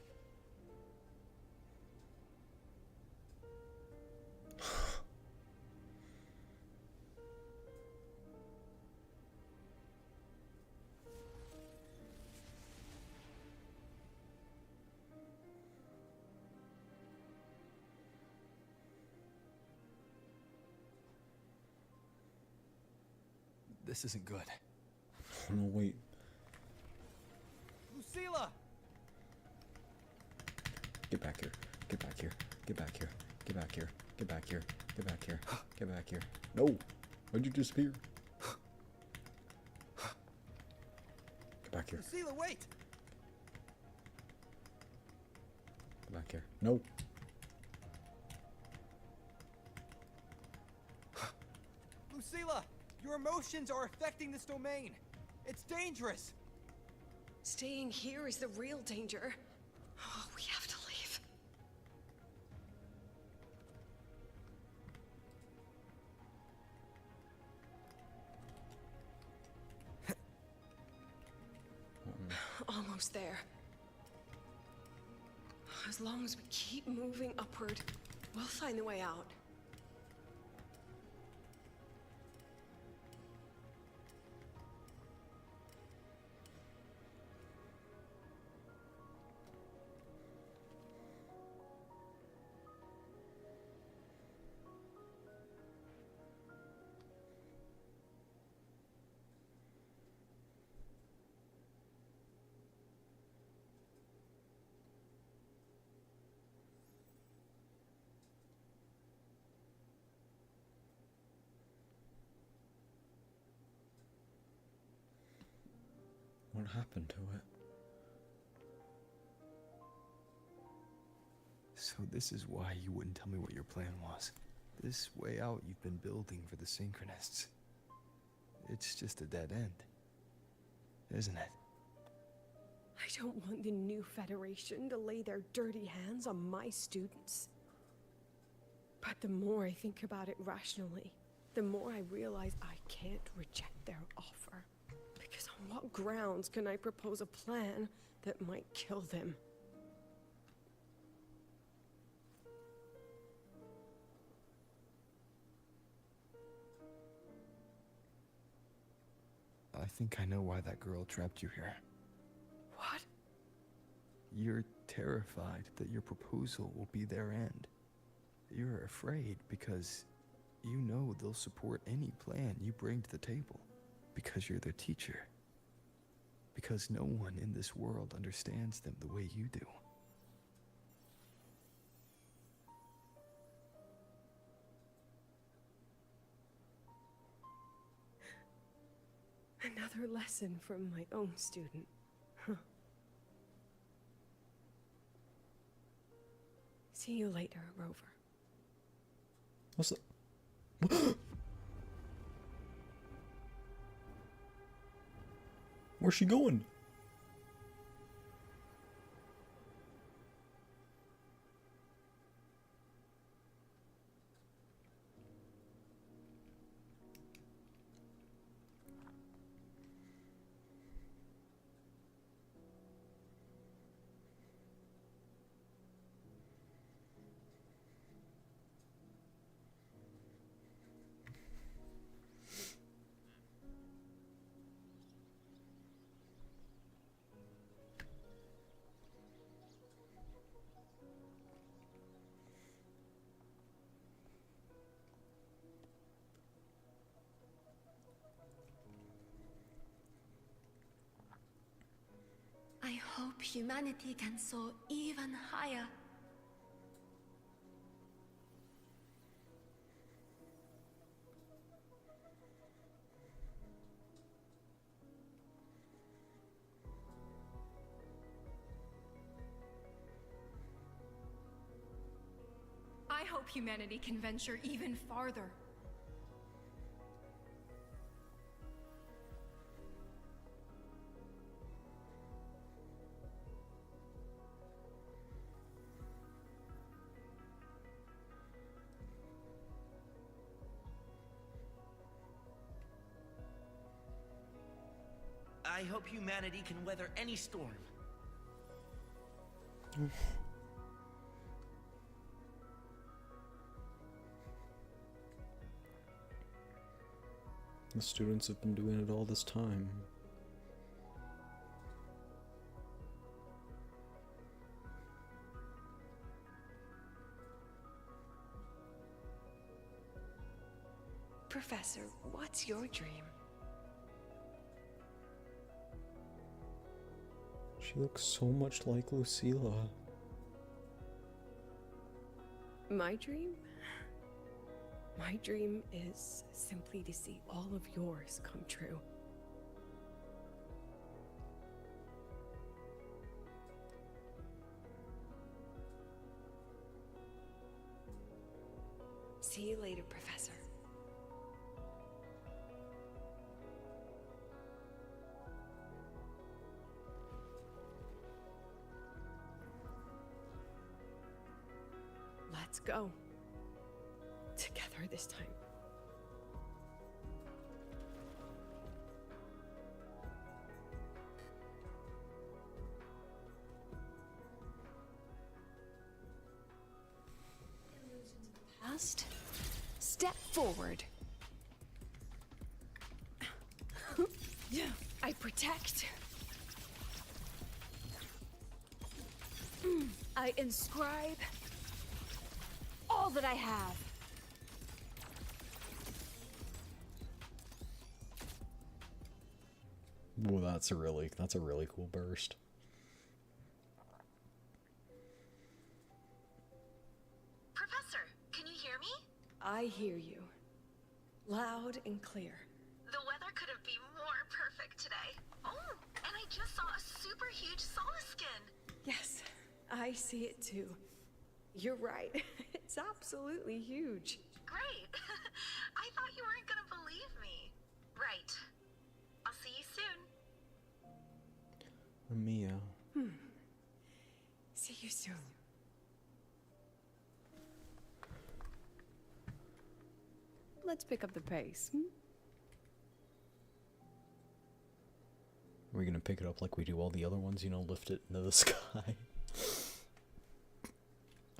This isn't good. Oh, no, wait. Lucilla! Get back here. Get back here. Get back here. Get back here. Get back here. Get back here. Get back here. No! Why'd you disappear? Get back here. Lucilla, wait! Get back here. No! Lucilla! Your emotions are affecting this domain! It's dangerous! Staying here is the real danger. Oh, we have to leave. Almost there. As long as we keep moving upward, we'll find the way out. What happened to it? So this is why you wouldn't tell me what your plan was. This way out you've been building for the Synchronists. It's just a dead end. isn't it? I don't want the new Federation to lay their dirty hands on my students. But the more I think about it rationally, the more I realize I can't reject their offer. Because on what grounds can I propose a plan that might kill them? I think I know why that girl trapped you here. What? You're terrified that your proposal will be their end. You're afraid because you know they'll support any plan you bring to the table. Because you're their teacher. Because no one in this world understands them the way you do. Another lesson from my own student. Huh. See you later, Rover. What's the... Where's she going? I hope humanity can soar even higher. I hope humanity can venture even farther. I hope humanity can weather any storm. The students have been doing it all this time. Professor, what's your dream? She looks so much like Lucilla. My dream? My dream is simply to see all of yours come true. See you later, Professor. Let's go. Together this time. Past. Step forward. I protect. I inscribe all that I have. Well, that's a really cool burst. Professor, can you hear me? I hear you. Loud and clear. The weather couldn't be more perfect today. Oh, and I just saw a super huge skin. Yes, I see it too. You're right. It's absolutely huge. Great. I thought you weren't gonna believe me. Right. I'll see you soon. Mia. See you soon. Let's pick up the pace. Are we gonna pick it up like we do all the other ones, you know, lift it into the sky?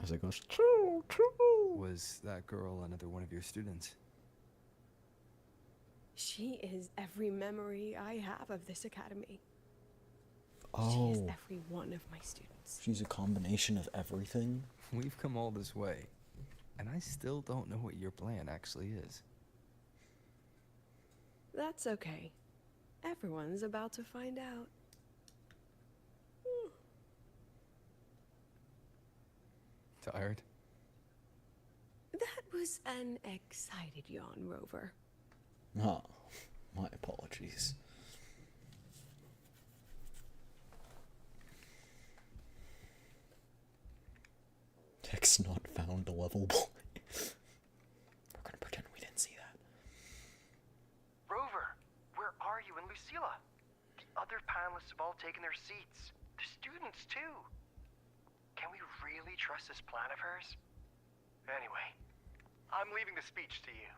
As it goes, choo, choo. Was that girl another one of your students? She is every memory I have of this academy. Oh. She is every one of my students. She's a combination of everything. We've come all this way, and I still don't know what your plan actually is. That's okay. Everyone's about to find out. Tired? That was an excited yawn, Rover. Oh, my apologies. Text not found level boy. We're gonna pretend we didn't see that. Rover, where are you and Lucilla? The other panelists have all taken their seats. The students, too. Can we really trust this plan of hers? Anyway, I'm leaving the speech to you.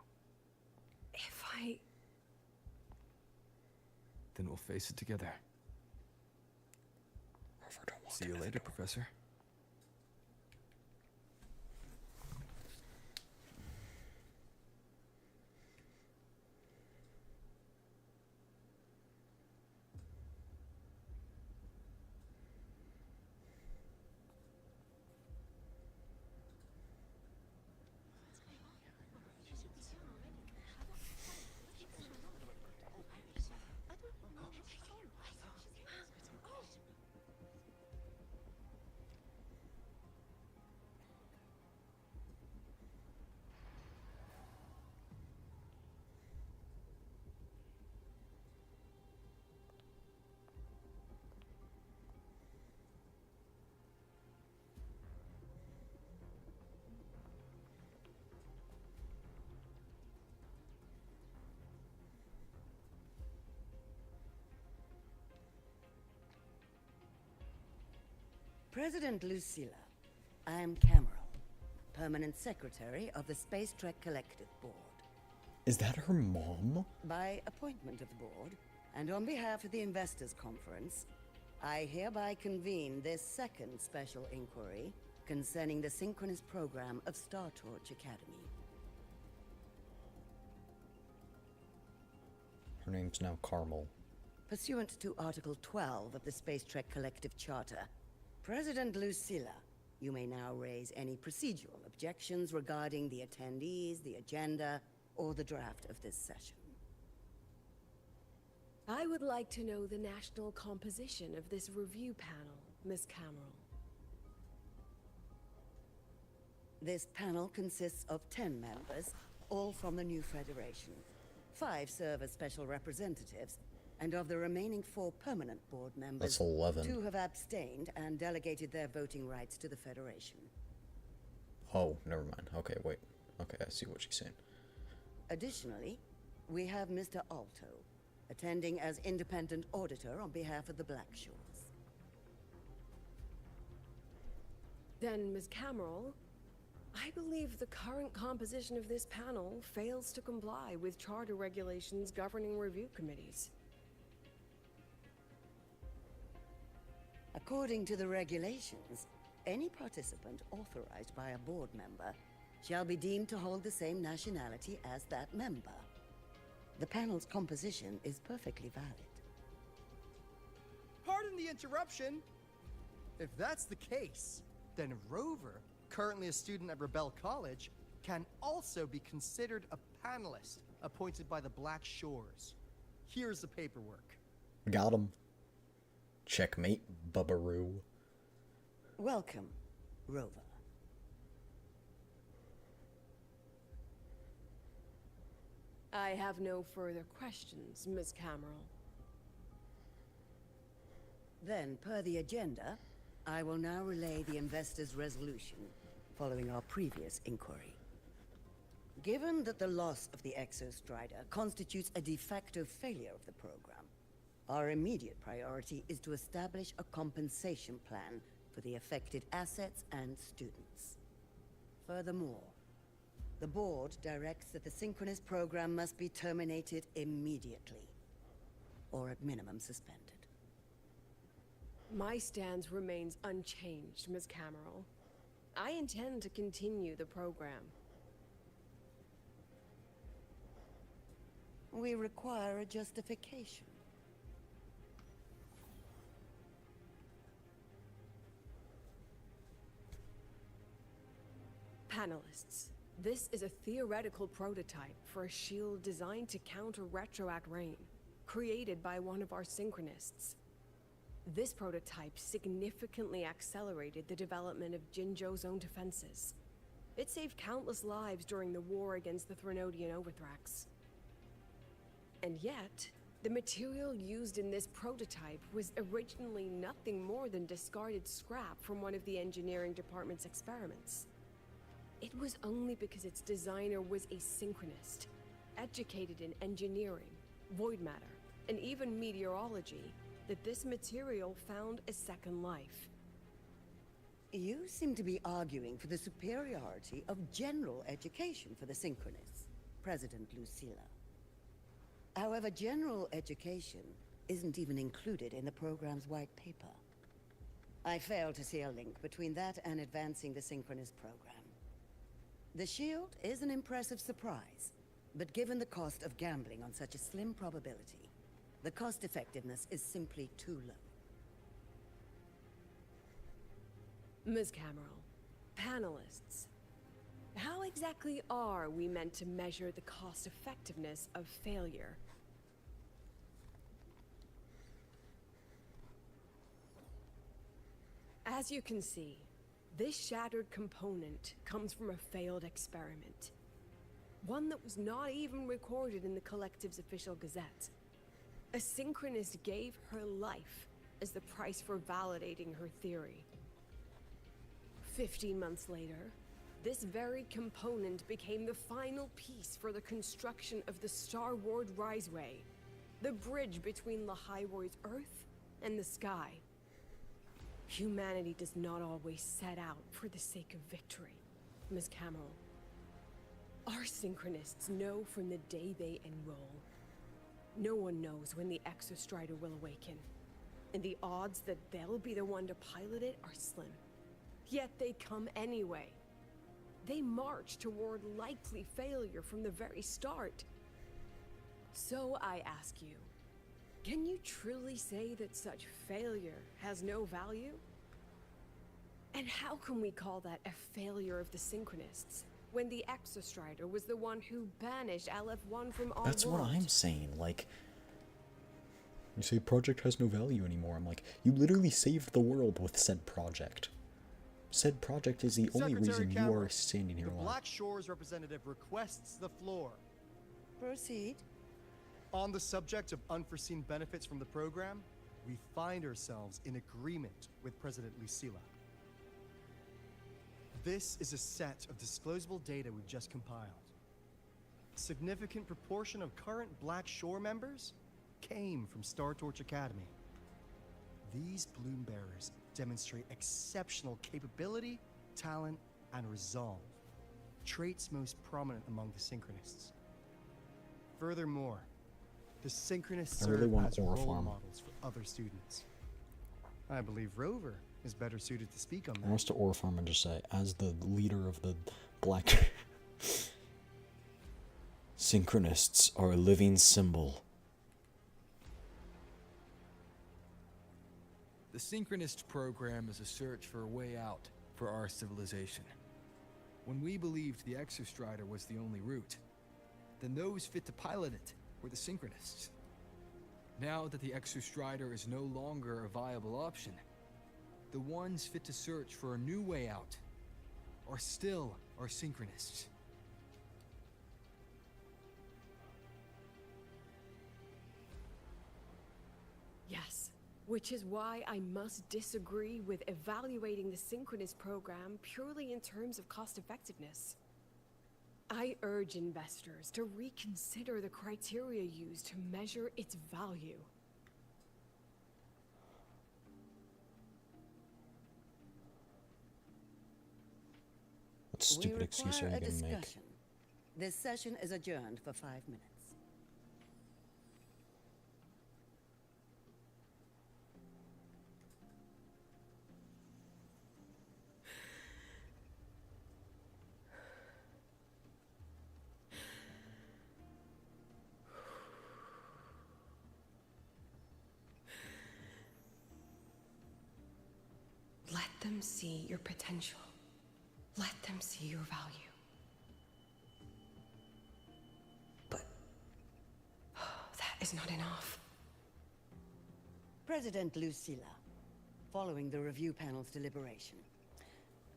If I... Then we'll face it together. Rover, don't walk See you later, Professor. President Lucilla, I am Cameron, Permanent Secretary of the Space Trek Collective Board. Is that her mom? By appointment of the board, and on behalf of the Investors Conference, I hereby convene this second special inquiry concerning the synchronous program of Star Torch Academy. Her name's now Carmel. Pursuant to Article 12 of the Space Trek Collective Charter, President Lucilla, you may now raise any procedural objections regarding the attendees, the agenda, or the draft of this session. I would like to know the national composition of this review panel, Miss Cameron. This panel consists of 10 members, all from the new Federation. 5 serve as special representatives, and of the remaining 4 permanent board members, That's 11. 2 have abstained and delegated their voting rights to the Federation. Oh, never mind. Okay, wait. Okay, I see what she's saying. Additionally, we have Mr. Alto, attending as independent auditor on behalf of the Black Shores. Then, Ms. Cameron, I believe the current composition of this panel fails to comply with charter regulations governing review committees. According to the regulations, any participant authorized by a board member shall be deemed to hold the same nationality as that member. The panel's composition is perfectly valid. Pardon the interruption. If that's the case, then Rover, currently a student at Rebel College, can also be considered a panelist appointed by the Black Shores. Here's the paperwork. Got him. Checkmate, Bubbaroo. Welcome, Rover. I have no further questions, Miss Cameron. Then, per the agenda, I will now relay the investors' resolution following our previous inquiry. Given that the loss of the Exostrider constitutes a de facto failure of the program, Our immediate priority is to establish a compensation plan for the affected assets and students. Furthermore, the board directs that the synchronous program must be terminated immediately, or at minimum suspended. My stance remains unchanged, Ms. Cameron. I intend to continue the program. We require a justification. Panelists, this is a theoretical prototype for a shield designed to counter retroact rain, created by one of our synchronists. This prototype significantly accelerated the development of Jinzhou's own defenses. It saved countless lives during the war against the Threnodian Overthrax. And yet, the material used in this prototype was originally nothing more than discarded scrap from one of the engineering department's experiments. It was only because its designer was a synchronist, educated in engineering, void matter, and even meteorology, that this material found a second life. You seem to be arguing for the superiority of general education for the synchronists, President LUCILLA. However, general education isn't even included in the program's white paper. I fail to see a link between that and advancing the synchronous program. The shield is an impressive surprise, but given the cost of gambling on such a slim probability, the cost-effectiveness is simply too low. Ms. Cameron, panelists, how exactly are we meant to measure the cost-effectiveness of failure? As you can see, this shattered component comes from a failed experiment. One that was not even recorded in the Collective's official gazette. A synchronist gave her life as the price for validating her theory. 15 months later, this very component became the final piece for the construction of the Star Ward Riseway, the bridge between Lahaiwoi's Earth and the sky. Humanity does not always set out for the sake of victory, Ms. Cameron. Our synchronists know from the day they enroll. No one knows when the Exostrider will awaken, and the odds that they'll be the one to pilot it are slim. Yet they come anyway. They march toward likely failure from the very start. So I ask you, can you truly say that such failure has no value? And how can we call that a failure of the Synchronists, when the Exostrider was the one who banished LF1 from our That's world? what I'm saying, like... You say project has no value anymore. I'm like, you literally saved the world with said project. Said project is the only reason you are standing here alive. The Black Shores representative requests the floor. Proceed. On the subject of unforeseen benefits from the program, we find ourselves in agreement with President LUCILLA. This is a set of disclosable data we've just compiled. A significant proportion of current Black Shore members came from Star Torch Academy. These Bloom Bearers demonstrate exceptional capability, talent, and resolve, traits most prominent among the Synchronists. Furthermore, the Synchronists serve as role models for other students. I believe Rover is better suited to speak on that. I want to Aura Farm and just say, as the leader of the Black Synchronists are a living symbol. The Synchronist program is a search for a way out for our civilization. When we believed the Exostrider was the only route, then those fit to pilot it were the Synchronists. Now that the Exostrider is no longer a viable option, the ones fit to search for a new way out are still our Synchronists. Yes, which is why I must disagree with evaluating the Synchronist program purely in terms of cost effectiveness. I urge investors to reconsider the criteria used to measure its value. What stupid excuse are you a gonna make? discussion. This session is adjourned for 5 minutes. Let them see your potential. Let them see your value. But that is not enough. President Lucilla, following the review panel's deliberation,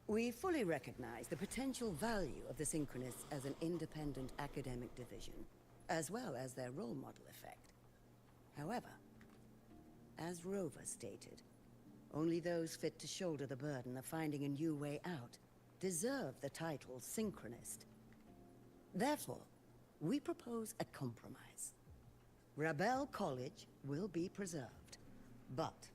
we fully recognize the potential value of the Synchronists as an independent academic division, as well as their role model effect. However, as Rover stated, only those fit to shoulder the burden of finding a new way out deserve the title Synchronist. Therefore, we propose a compromise. Rebel College will be preserved, but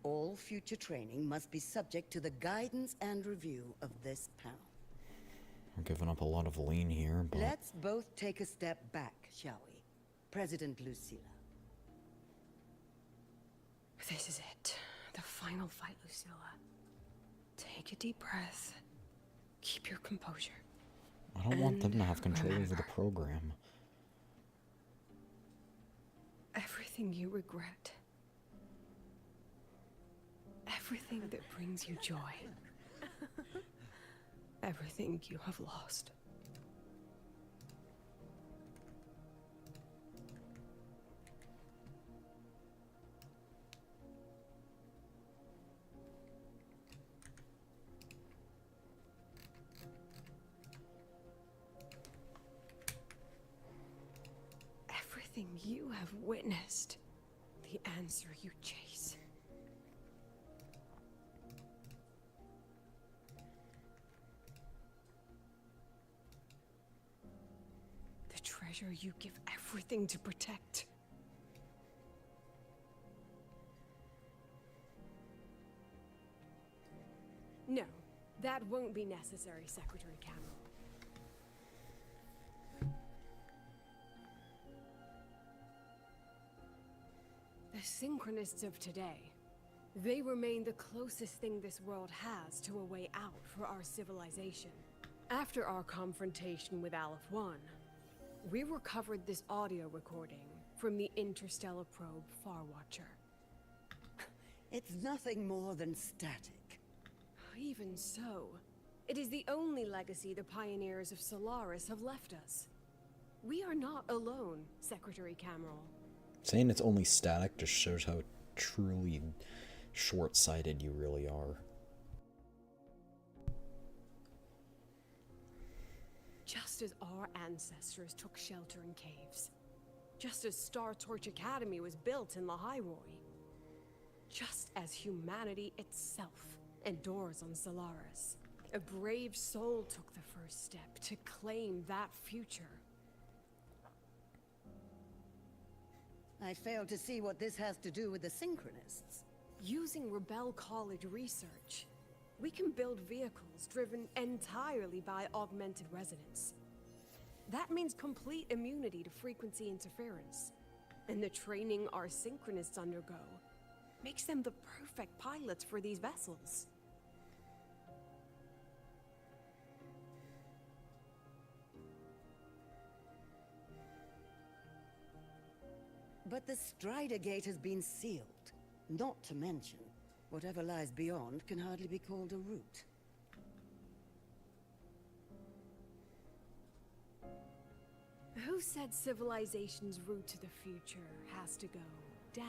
all future training must be subject to the guidance and review of this panel. We're giving up a lot of lean here, but... Let's both take a step back, shall we? President Lucilla. This is it. The final fight, Lucilla. Take a deep breath. Keep your composure. I don't want them to have control over remember, the program. Everything you regret. Everything that brings you joy. Everything you have lost. Everything you have witnessed. The answer you chase. The treasure you give everything to protect. No, that won't be necessary, Secretary Cameron. The Synchronists of today, they remain the closest thing this world has to a way out for our civilization. After our confrontation with Aleph 1, we recovered this audio recording from the interstellar probe Farwatcher. It's nothing more than static. Even so, it is the only legacy the pioneers of Solaris have left us. We are not alone, Secretary Cameron. Saying it's only static just shows how truly short-sighted you really are. Just as our ancestors took shelter in caves, just as Star Torch Academy was built in Lahairoi, just as humanity itself endures on Solaris, a brave soul took the first step to claim that future. I fail to see what this has to do with the Synchronists. Using Rebel College research, we can build vehicles driven entirely by augmented resonance. That means complete immunity to frequency interference. And the training our Synchronists undergo makes them the perfect pilots for these vessels. But the Strider Gate has been sealed. Not to mention, whatever lies beyond can hardly be called a route. Who said civilization's route to the future has to go down?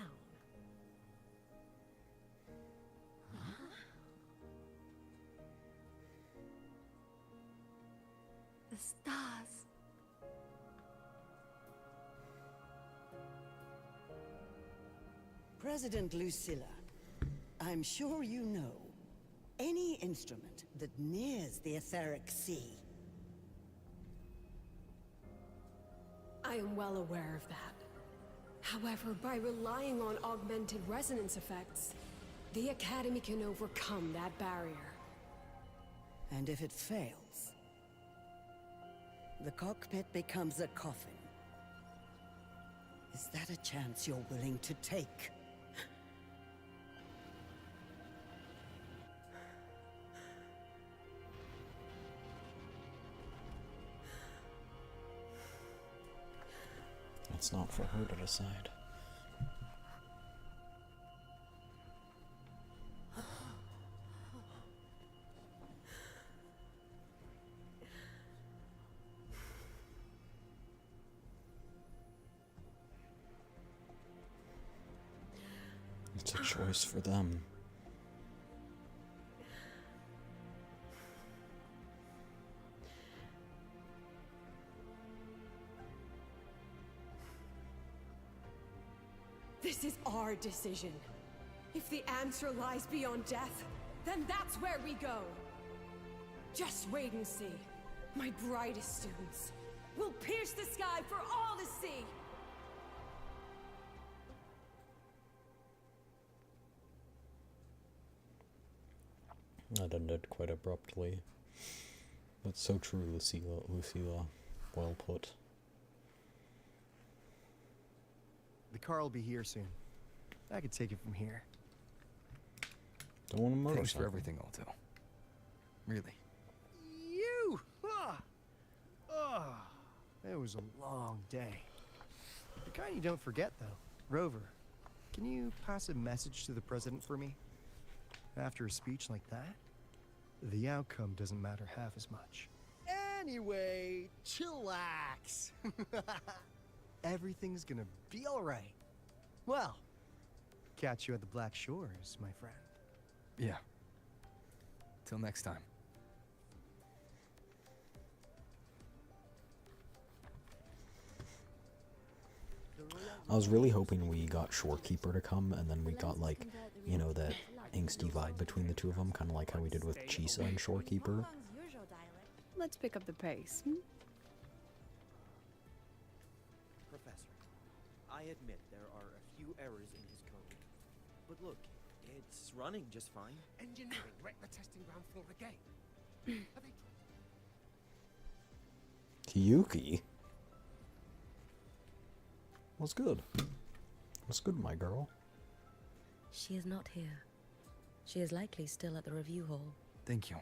The stars. President Lucilla, I'm sure you know, any instrument that nears the etheric sea. I am well aware of that. However, by relying on augmented resonance effects, the Academy can overcome that barrier. And if it fails? the cockpit becomes a coffin. Is that a chance you're willing to take? It's not for her to decide. It's a choice for them. This is our decision. If the answer lies beyond death, then that's where we go. Just wait and see. My brightest students will pierce the sky for all to see. That ended quite abruptly. That's so true, Lucilla. Well put. The car will be here soon. I could take it from here. Don't want to murder. Thanks for everything, Alto. Really. You! It was a long day. The kind you don't forget, though. Rover, can you pass a message to the president for me? After a speech like that, the outcome doesn't matter half as much. Anyway, chillax. Everything's gonna be alright. Well, catch you at the Black Shores, my friend. Yeah. Till next time. I was really hoping we got Shorekeeper to come, and then we got, like, you know, that angsty vibe between the two of them, kind of like how we did with Chisa and Shorekeeper. Let's pick up the pace. Professor, I admit there are a few errors in his code. But look, it's running just fine. Engineering wrecked the testing ground floor again. Are they Yuki? What's good? What's good, my girl? She is not here. She is likely still at the review hall. Thank you.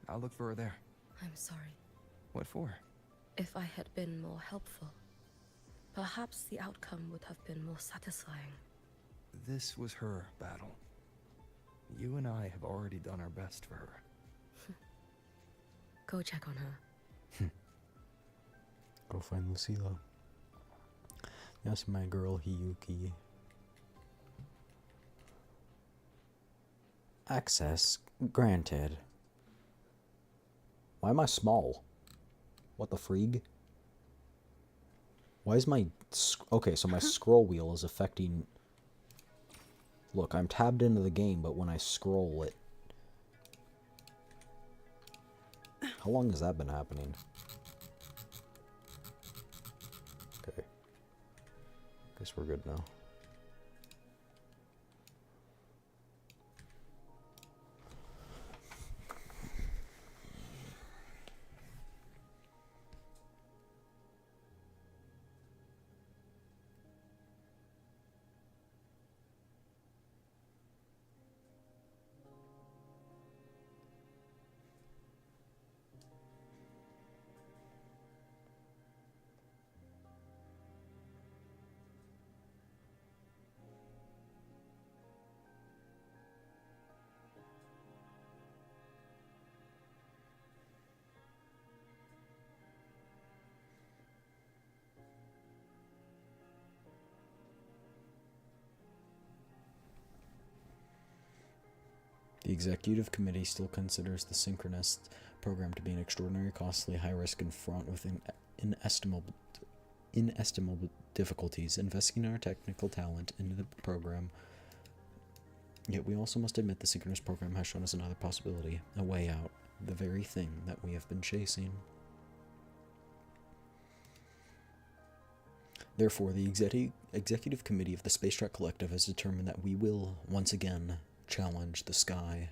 I'll look for her there. I'm sorry. What for? If I had been more helpful, perhaps the outcome would have been more satisfying. This was her battle. You and I have already done our best for her. Go check on her. Go find Lucilla. Yes, my girl, Hiyuki. Access granted. Why am I small? What the freak? Why is my... Okay, so my scroll wheel is affecting... Look, I'm tabbed into the game, but when I scroll it... How long has that been happening? Okay. Guess we're good now. The Executive Committee still considers the Synchronist program to be an extraordinarily costly, high-risk, and fraught with inestimable difficulties. Investing our technical talent into the program, yet we also must admit the Synchronist program has shown us another possibility, a way out, the very thing that we have been chasing. Therefore, the Executive Committee of the Space Trek Collective has determined that we will, once again, challenge the sky.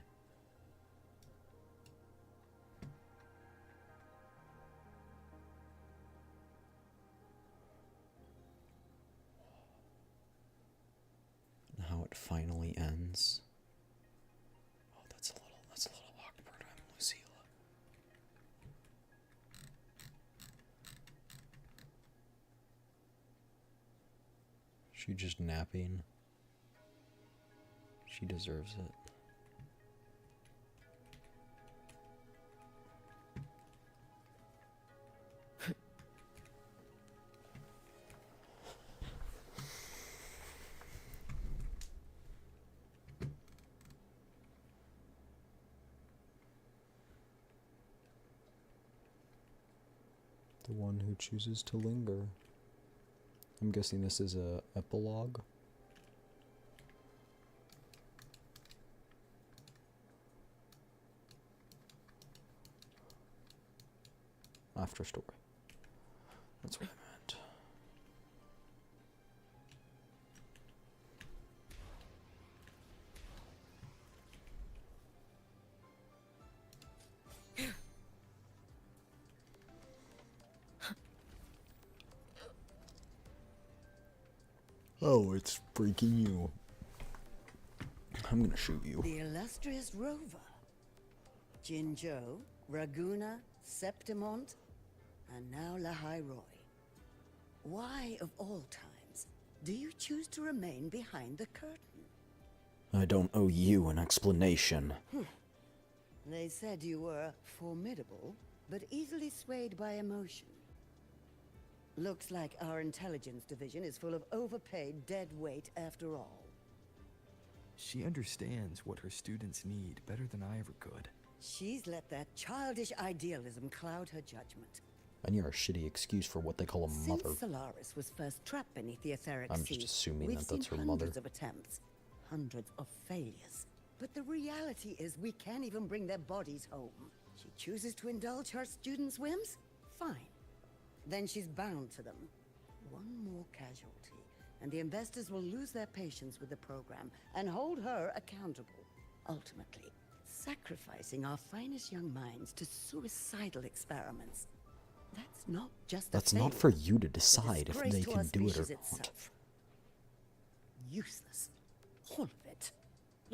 finally ends. Oh, that's a little awkward. I'm Lucilla. She just napping. She deserves it. The one who chooses to linger. I'm guessing this is a epilogue. After story. That's what I meant. Oh, it's freaking you. I'm gonna shoot you. The illustrious rover. Jinzhou, Raguna, Septimont, and now Lahai Roy. Why, of all times, do you choose to remain behind the curtain? I don't owe you an explanation. They said you were formidable, but easily swayed by emotion. Looks like our intelligence division is full of overpaid dead weight after all. She understands what her students need better than I ever could. She's let that childish idealism cloud her judgment. And you're a shitty excuse for what they call a mother. Since Solaris was first trapped beneath the etheric I'm sea, just assuming we've that that's her seen mother. hundreds of attempts, hundreds of failures. But the reality is we can't even bring their bodies home. She chooses to indulge her students' whims? Fine. Then she's bound to them. One more casualty, and the investors will lose their patience with the program and hold her accountable. Ultimately, sacrificing our finest young minds to suicidal experiments. That's not just That's a not failure. for you to It's a decide if disgrace they to can our do it or species not. itself. Useless. All of it.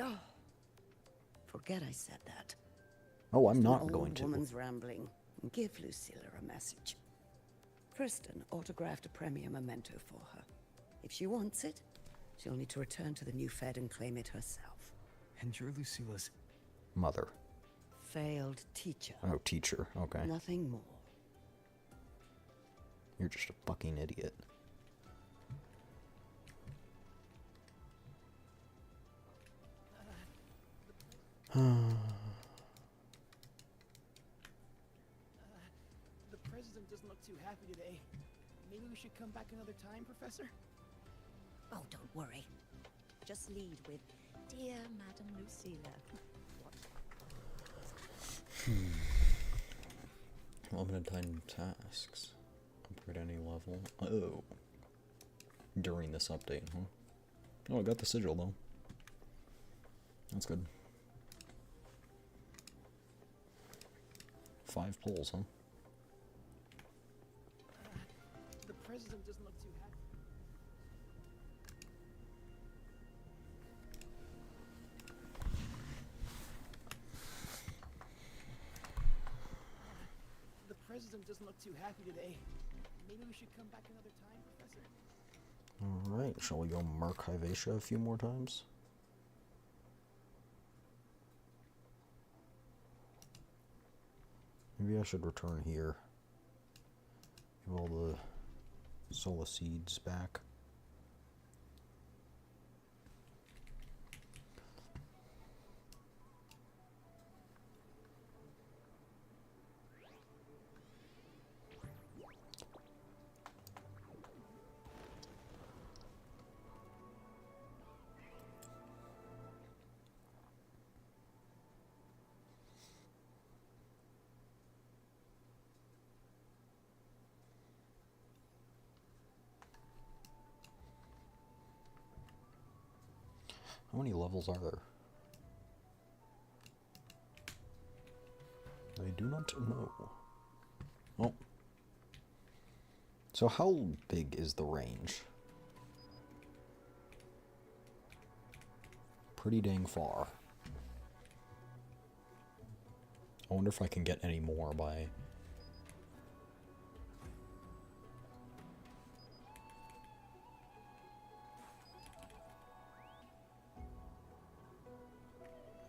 Oh. Forget I said that. Oh, I'm Just an not old going to. woman's rambling. Give Lucilla a message. Kristen autographed a premier memento for her. If she wants it, she'll need to return to the new Fed and claim it herself. And you're Lucilla's Mother. Failed teacher. Oh, teacher. Okay. Nothing more. You're just a fucking idiot. The president doesn't look too happy today. Maybe we should come back another time, Professor? Oh, don't worry. Just lead with, Dear Madam Lucilla. Limited time tasks. Upgrade any level. Oh. During this update, huh? Oh, I got the sigil though. That's good. 5 pulls, huh? The president doesn't look too happy. The president doesn't look too happy today. Maybe we should come back another time, Professor? Alright, shall we go Mark Hyvatia a few more times? Maybe I should return here. Give all the Sola seeds back. How many levels are there? I do not know. Oh. So how big is the range? pretty dang far. I wonder if I can get any more by...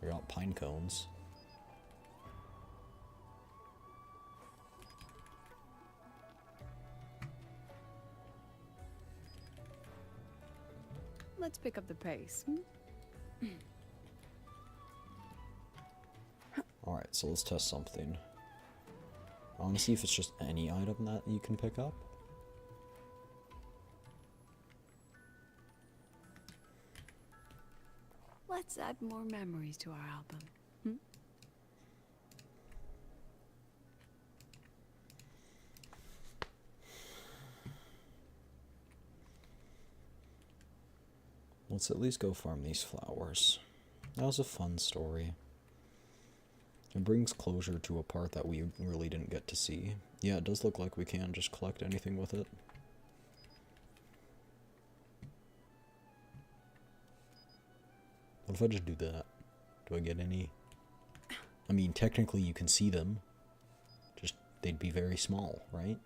I got pine cones. Let's pick up the pace. Alright, so let's test something. I want to see if it's just any item that you can pick up. Let's add more memories to our album. Let's at least go farm these flowers. That was a fun story. It brings closure to a part that we really didn't get to see. Yeah, it does look like we can just collect anything with it. What if I just do that? Do I get any? I mean, technically you can see them. Just, they'd be very small, right?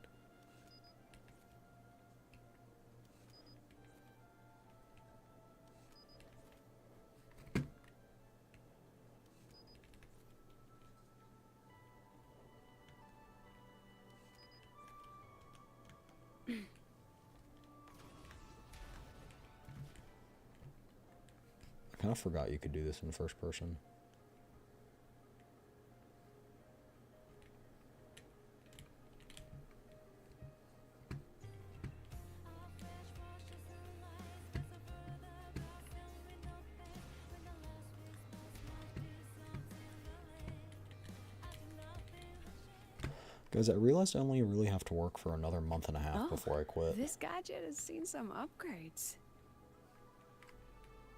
I kind of forgot you could do this in first person. Guys, I realized I only really have to work for another month and a half before I quit. This gadget has seen some upgrades.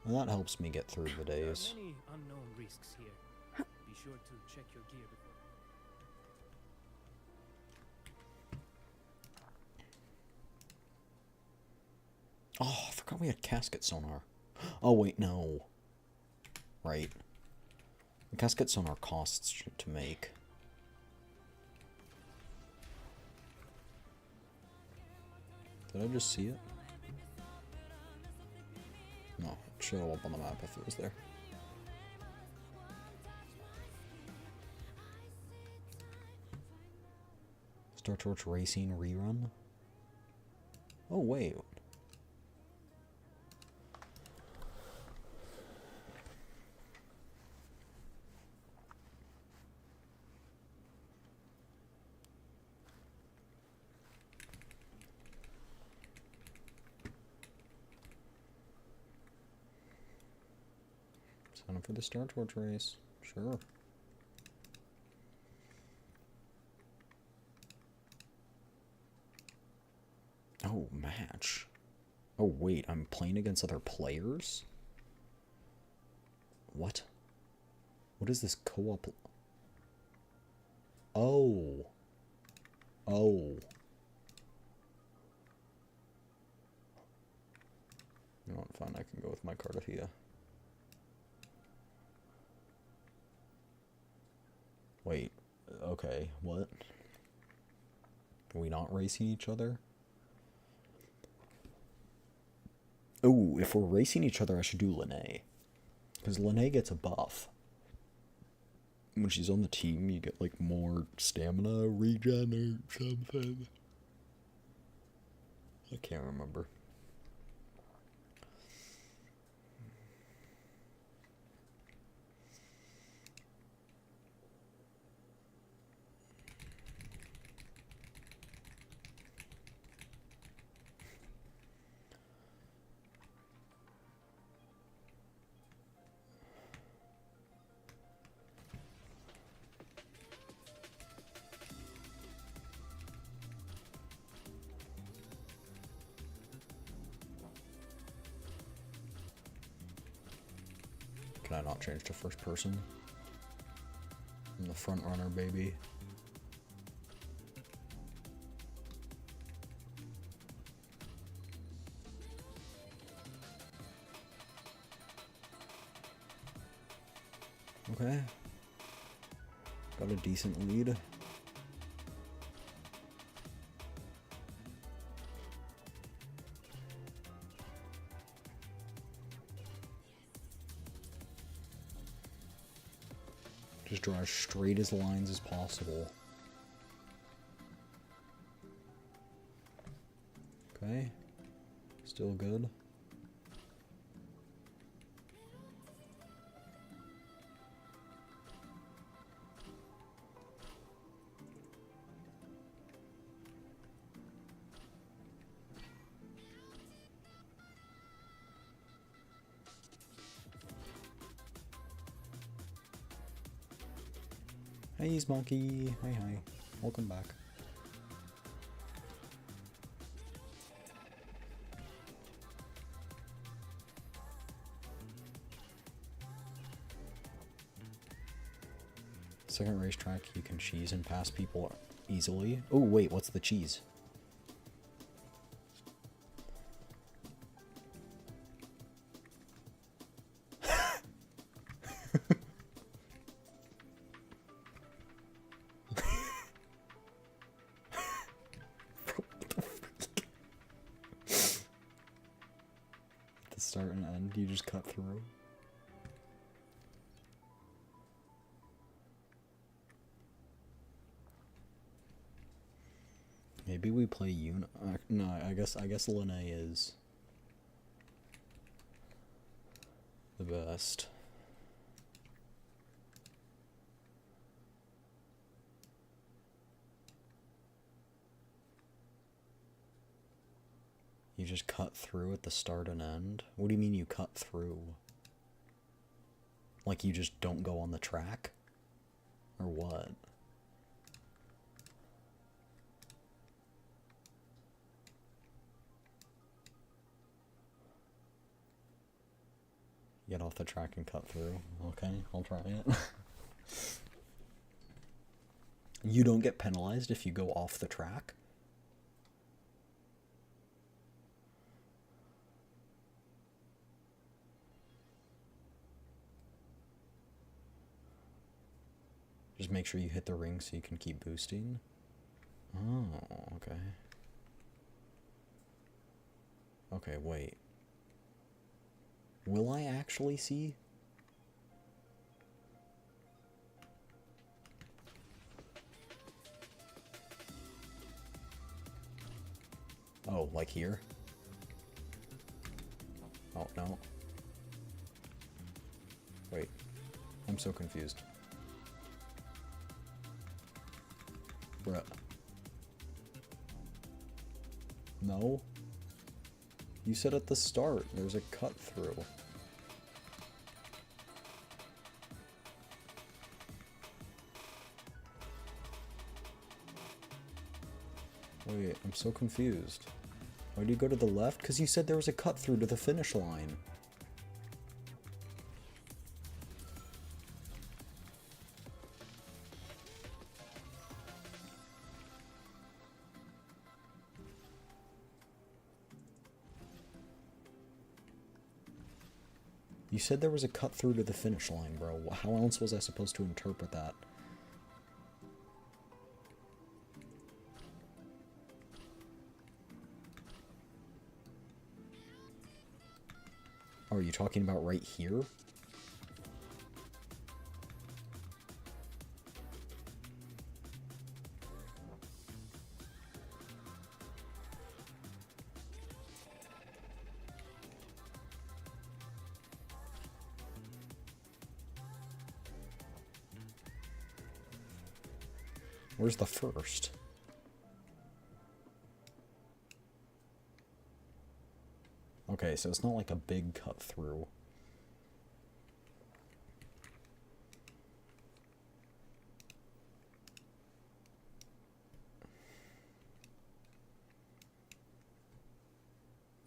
And that helps me get through the days. There are many unknown risks here. Be sure to check your gear before. Oh, I forgot we had casket sonar. Oh, wait, no. Right. The casket sonar costs to make. Did I just see it? No, it'd show up on the map if it was there. Star Torch Racing rerun? Oh, wait. Sign up for the Star Torch race. Sure. Oh, match. Oh, wait, I'm playing against other players? What? What is this co-op? Oh. Oh. You know what, fine, I can go with my Cardathia. Wait, okay, what? Are we not racing each other? Oh, if we're racing each other, I should do Lene. Because Lene gets a buff. When she's on the team, you get, like, more stamina regen or something. I can't remember. Can I not change to first person? I'm the front runner, baby. Okay. Got a decent lead. Just draw as straight as lines as possible. Okay. Still good. Hey, Monkey. Hi, hi. Welcome back. Second racetrack, you can cheese and pass people easily. Oh, wait, what's the cheese? The start and end, you just cut through. Maybe we play no, I guess Lene is the best. You just cut through at the start and end? What do you mean you cut through? Like you just don't go on the track? Or what? Get off the track and cut through. Okay, I'll try it. You don't get penalized if you go off the track? Just make sure you hit the ring so you can keep boosting. Oh, okay. Okay, wait. Will I actually see? Oh, like here? Oh, no. Wait. I'm so confused. Bruh. No? You said at the start there's a cut through. Wait, I'm so confused. Why do you go to the left? Because you said there was a cut through to the finish line. You said there was a cut through to the finish line, bro. How else was I supposed to interpret that? Oh, are you talking about right here? Where's the first? Okay, so it's not like a big cut through.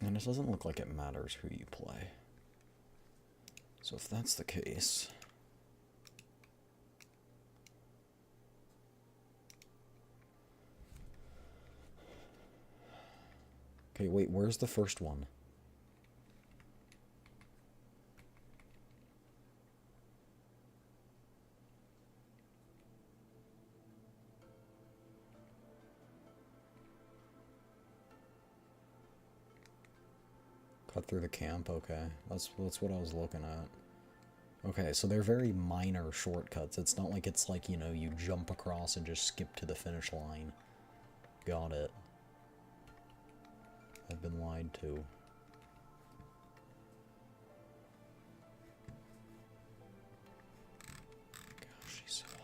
And it doesn't look like it matters who you play. So if that's the case... Okay, wait, where's the first one? Cut through the camp, okay. That's what I was looking at. Okay, so they're very minor shortcuts. It's not like it's like, you know, you jump across and just skip to the finish line. Got it. I've been lied to. Gosh, she's so hot.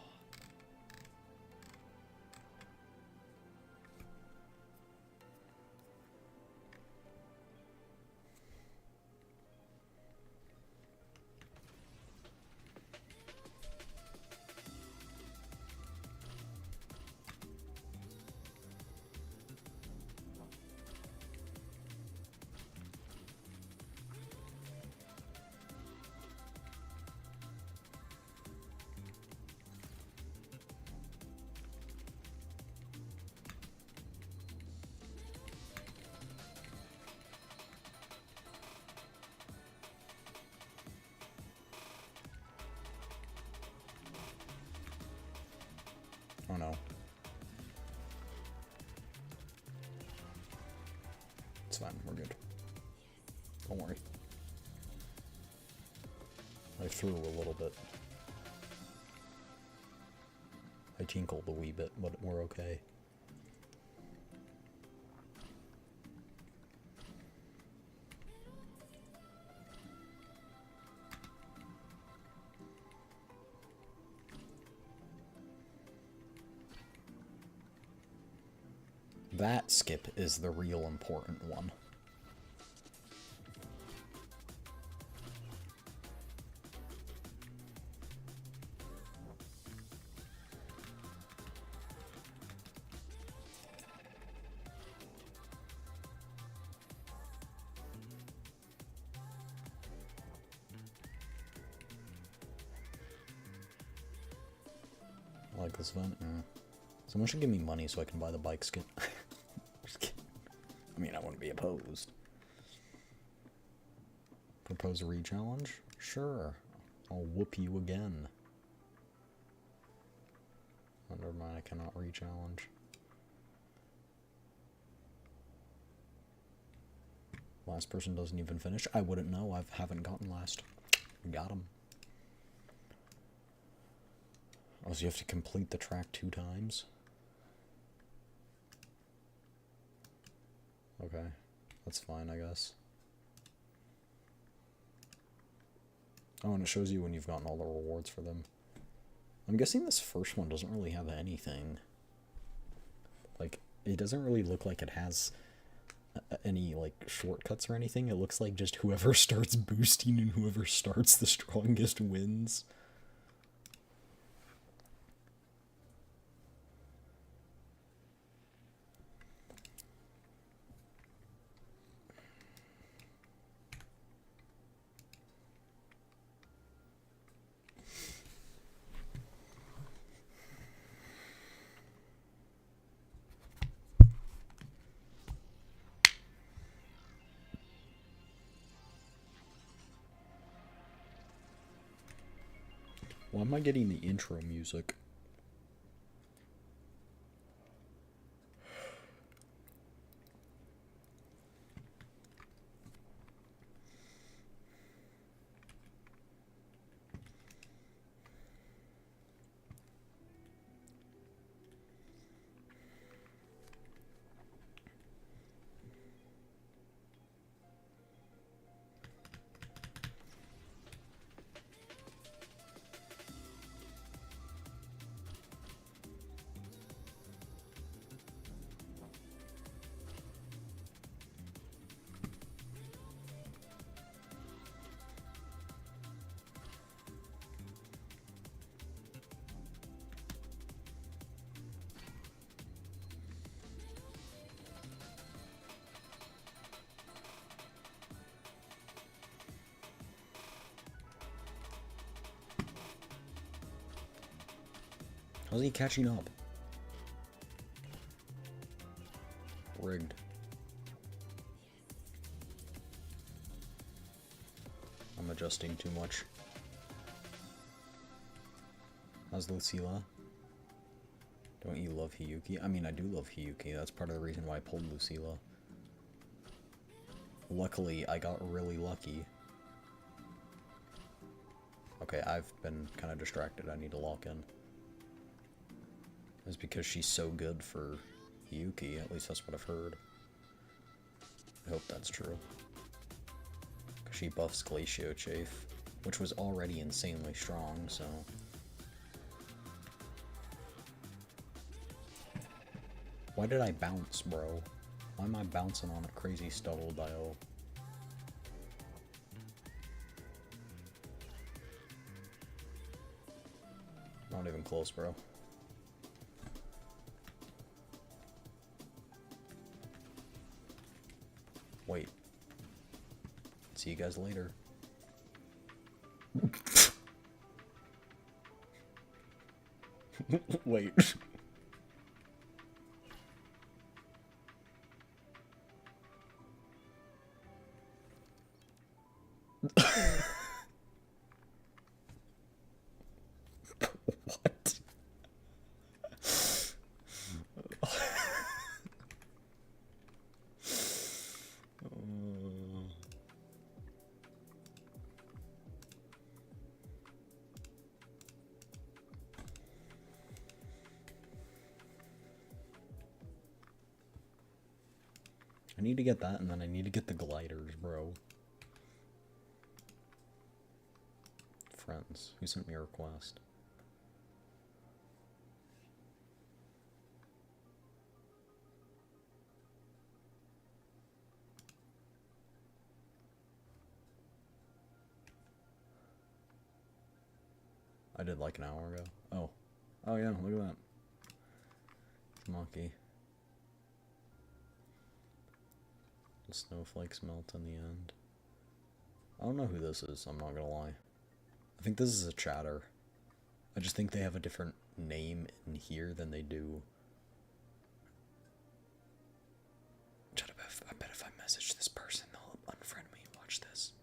Oh no. It's fine, we're good. Don't worry. I threw a little bit. I tinkled a wee bit, but we're okay. That skip is the real important one. I like this one. Someone should give me money so I can buy the bike skin. Just kidding. I mean, I wouldn't be opposed. Propose a re-challenge? Sure. I'll whoop you again. Oh, never mind, I cannot re-challenge. Last person doesn't even finish. I wouldn't know. I haven't gotten last. Got him. Oh, so you have to complete the track 2 times? Okay. That's fine, I guess. Oh, and it shows you when you've gotten all the rewards for them. I'm guessing this first one doesn't really have anything. Like, it doesn't really look like it has any, like, shortcuts or anything. It looks like just whoever starts boosting and whoever starts the strongest wins. Why am I getting the intro music? How's he catching up? Rigged. I'm adjusting too much. How's Lucilla? Don't you love Hiyuki? I mean, I do love Hiyuki. That's part of the reason why I pulled Lucilla. Luckily, I got really lucky. Okay, I've been kind of distracted. I need to lock in. It's because she's so good for Yuki. At least that's what I've heard. I hope that's true. Because she buffs Glacio Chafe, which was already insanely strong, so... Why did I bounce, bro? Why am I bouncing on a crazy stubble dial? Not even close, bro. Wait. See you guys later. Wait. What? I need to get that, and then I need to get the gliders, bro. Friends, who sent me a request? I did like an hour ago. Oh. Oh yeah, look at that. Monkey. The snowflakes melt in the end. I don't know who this is, I'm not gonna lie. I think this is a chatter. I just think they have a different name in here than they do. I bet if I message this person, they'll unfriend me. Watch this.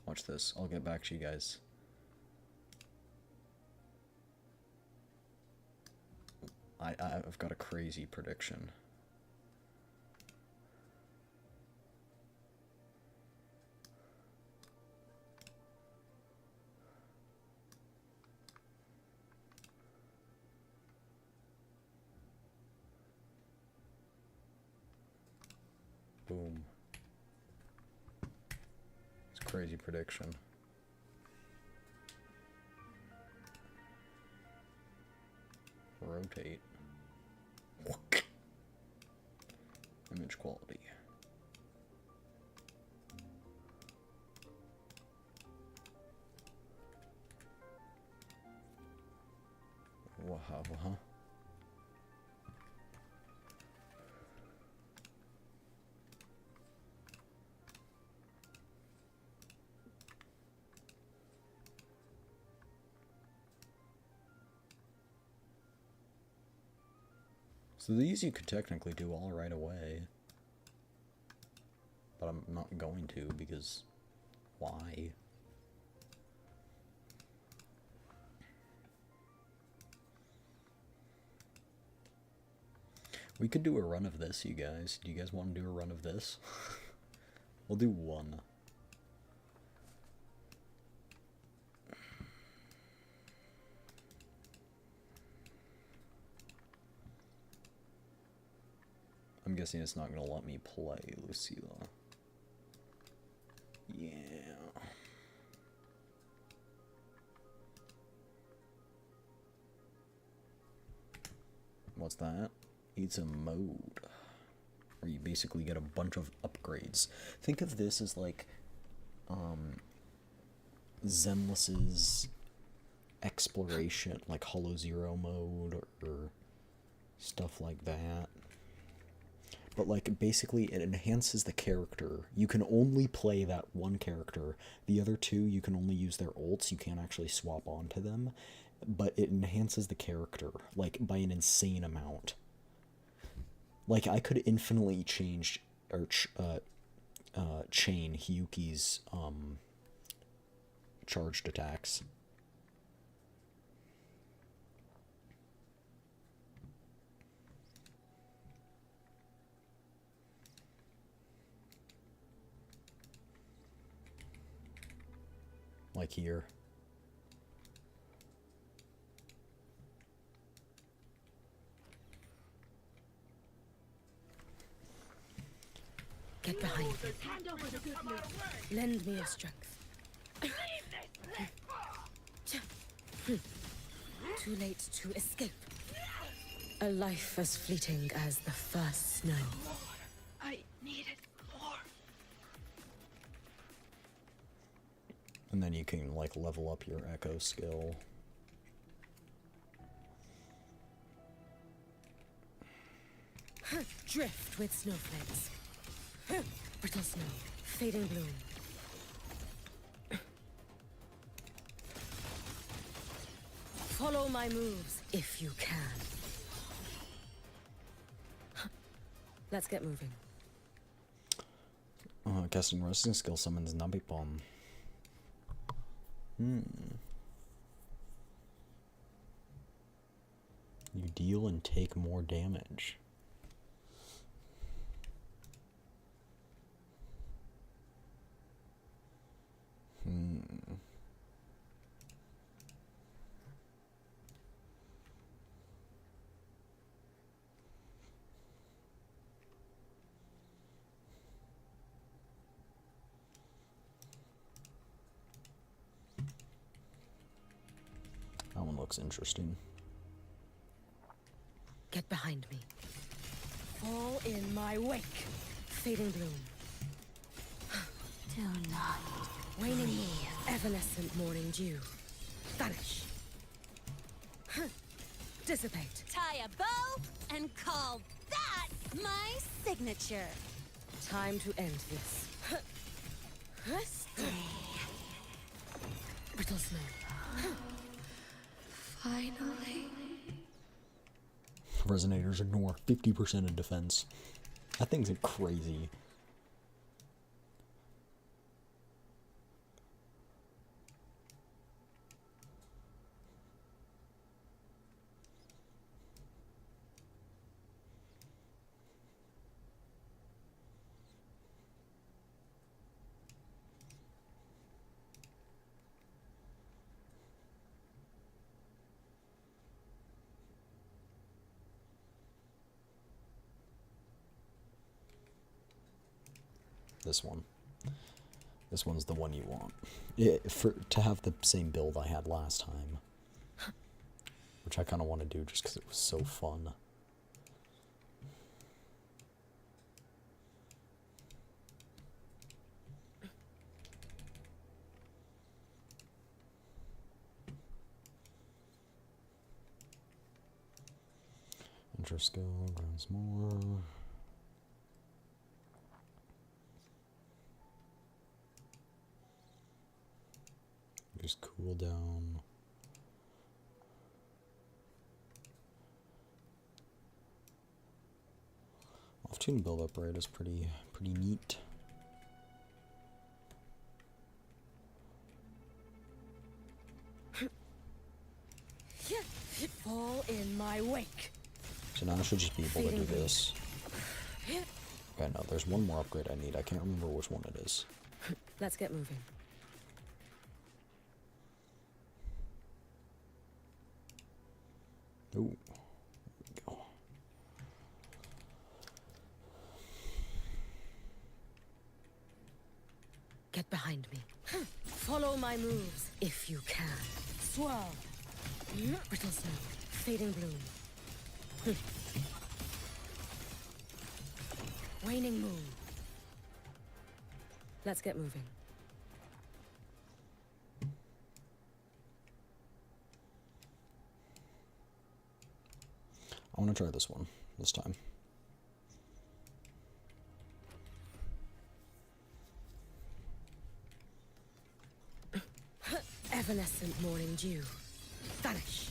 Watch this. I'll get back to you guys. I've got a crazy prediction. Boom. It's a crazy prediction. Rotate. Image quality. Wow, huh? So these you could technically do all right away. But I'm not going to because why? We could do a run of this, you guys. Do you guys want to do a run of this? We'll do one. I'm guessing it's not going to let me play Lucilla. Yeah. What's that? It's a mode where you basically get a bunch of upgrades. Think of this as like Zenless's exploration, like Hollow Zero mode or stuff like that. But like basically it enhances the character. You can only play that one character. The other two you can only use their ults. You can't actually swap onto them. But it enhances the character like by an insane amount. Like I could infinitely change or chain Hyuki's charged attacks. like here. Get behind me. Lend me your strength. Too late to escape. A life as fleeting as the first snow. I needed more. And then you can, like, level up your echo skill. Drift with snowflakes. Brittle snow. Fading bloom. Follow my moves if you can. Let's get moving. Casting resting skill summons Nabipon. You deal and take more damage. That one looks interesting. Get behind me. Fall in my wake. Fading bloom. Do not. Waning moon. Evanescent morning dew. Vanish. Dissipate. Tie a bow and call that my signature. Time to end this. Brittle snow. Finally. Resonators ignore 50% of defense. That thing's crazy. This one. This one's the one you want. To have the same build I had last time. Which I kind of want to do just because it was so fun. Interest skill, grounds more. Just cool down. Off-tune build-up rate is pretty neat. Fall in my wake. So now I should just be able to do this. Okay, no, there's one more upgrade I need. I can't remember which one it is. Let's get moving. Oh, there we go. Get behind me. Follow my moves if you can. Swirl. Brittle snow. Fading bloom. Waning moon. Let's get moving. I want to try this one this time. Evanescent morning dew. Vanish.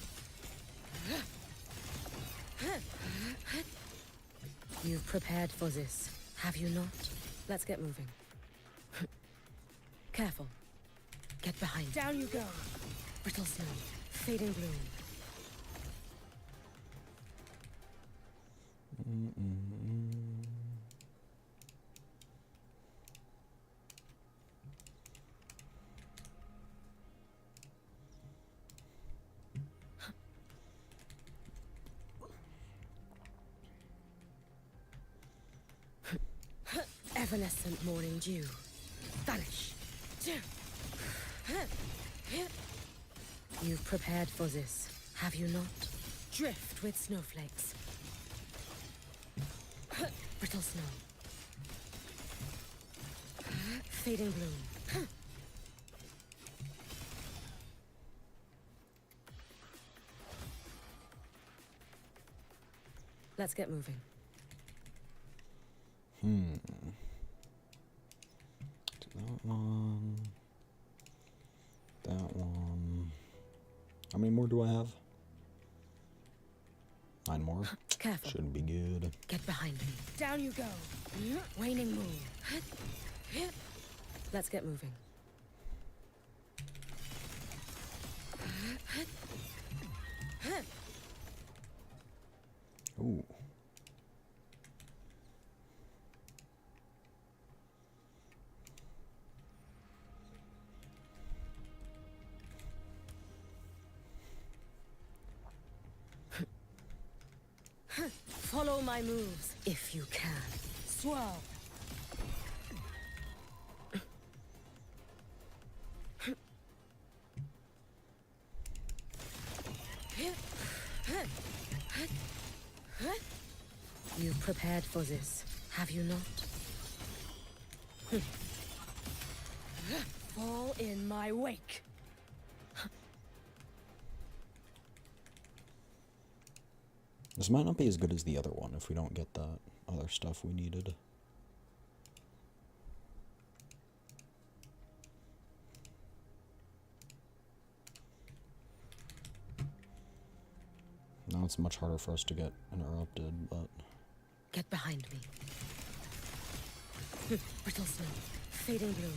You've prepared for this, have you not? Let's get moving. Careful. Get behind. Down you go. Brittle snow. Fading bloom. Evanescent morning dew. Vanish. You've prepared for this, have you not? Drift with snowflakes. Brittle snow. Fading bloom. Let's get moving. That one. That one. How many more do I have? 9 more. Careful. Shouldn't be good. Get behind me. Down you go. Waning moon. Let's get moving. Ooh. Follow my moves, if you can. Swirl. You've prepared for this, have you not? Fall in my wake. This might not be as good as the other one if we don't get that other stuff we needed. Now it's much harder for us to get interrupted, but... Get behind me. Brittle snow, fading bloom.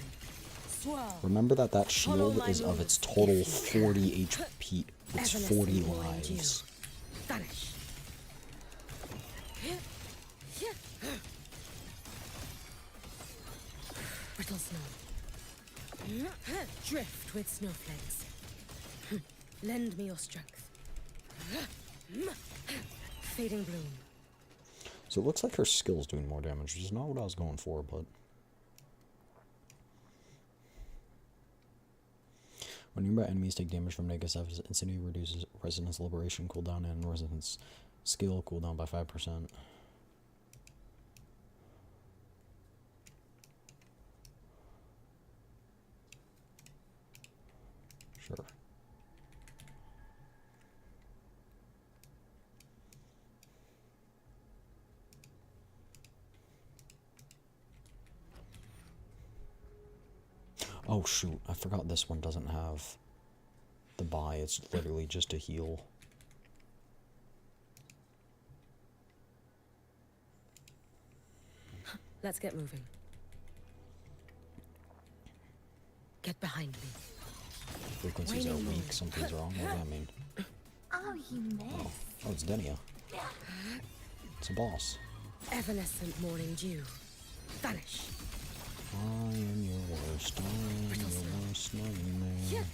Swirl. Remember that shield is of its total 40 HP. It's 40 lives. Vanish. Brittle snow. Drift with snowflakes. Lend me your strength. Fading bloom. So it looks like her skill's doing more damage, which is not what I was going for, but... When nearby enemies take damage from negative intensity, reduces resonance liberation cooldown and resonance skill cooldown by 5%. Sure. Oh shoot, I forgot this one doesn't have the buy, it's literally just a heal. Let's get moving. Get behind me. Frequencies are weak, something's wrong. What does that mean? Oh, you missed. Oh, it's Denia. It's a boss. Evanescent morning dew. Vanish. I am your worst, I am your worst nightmare.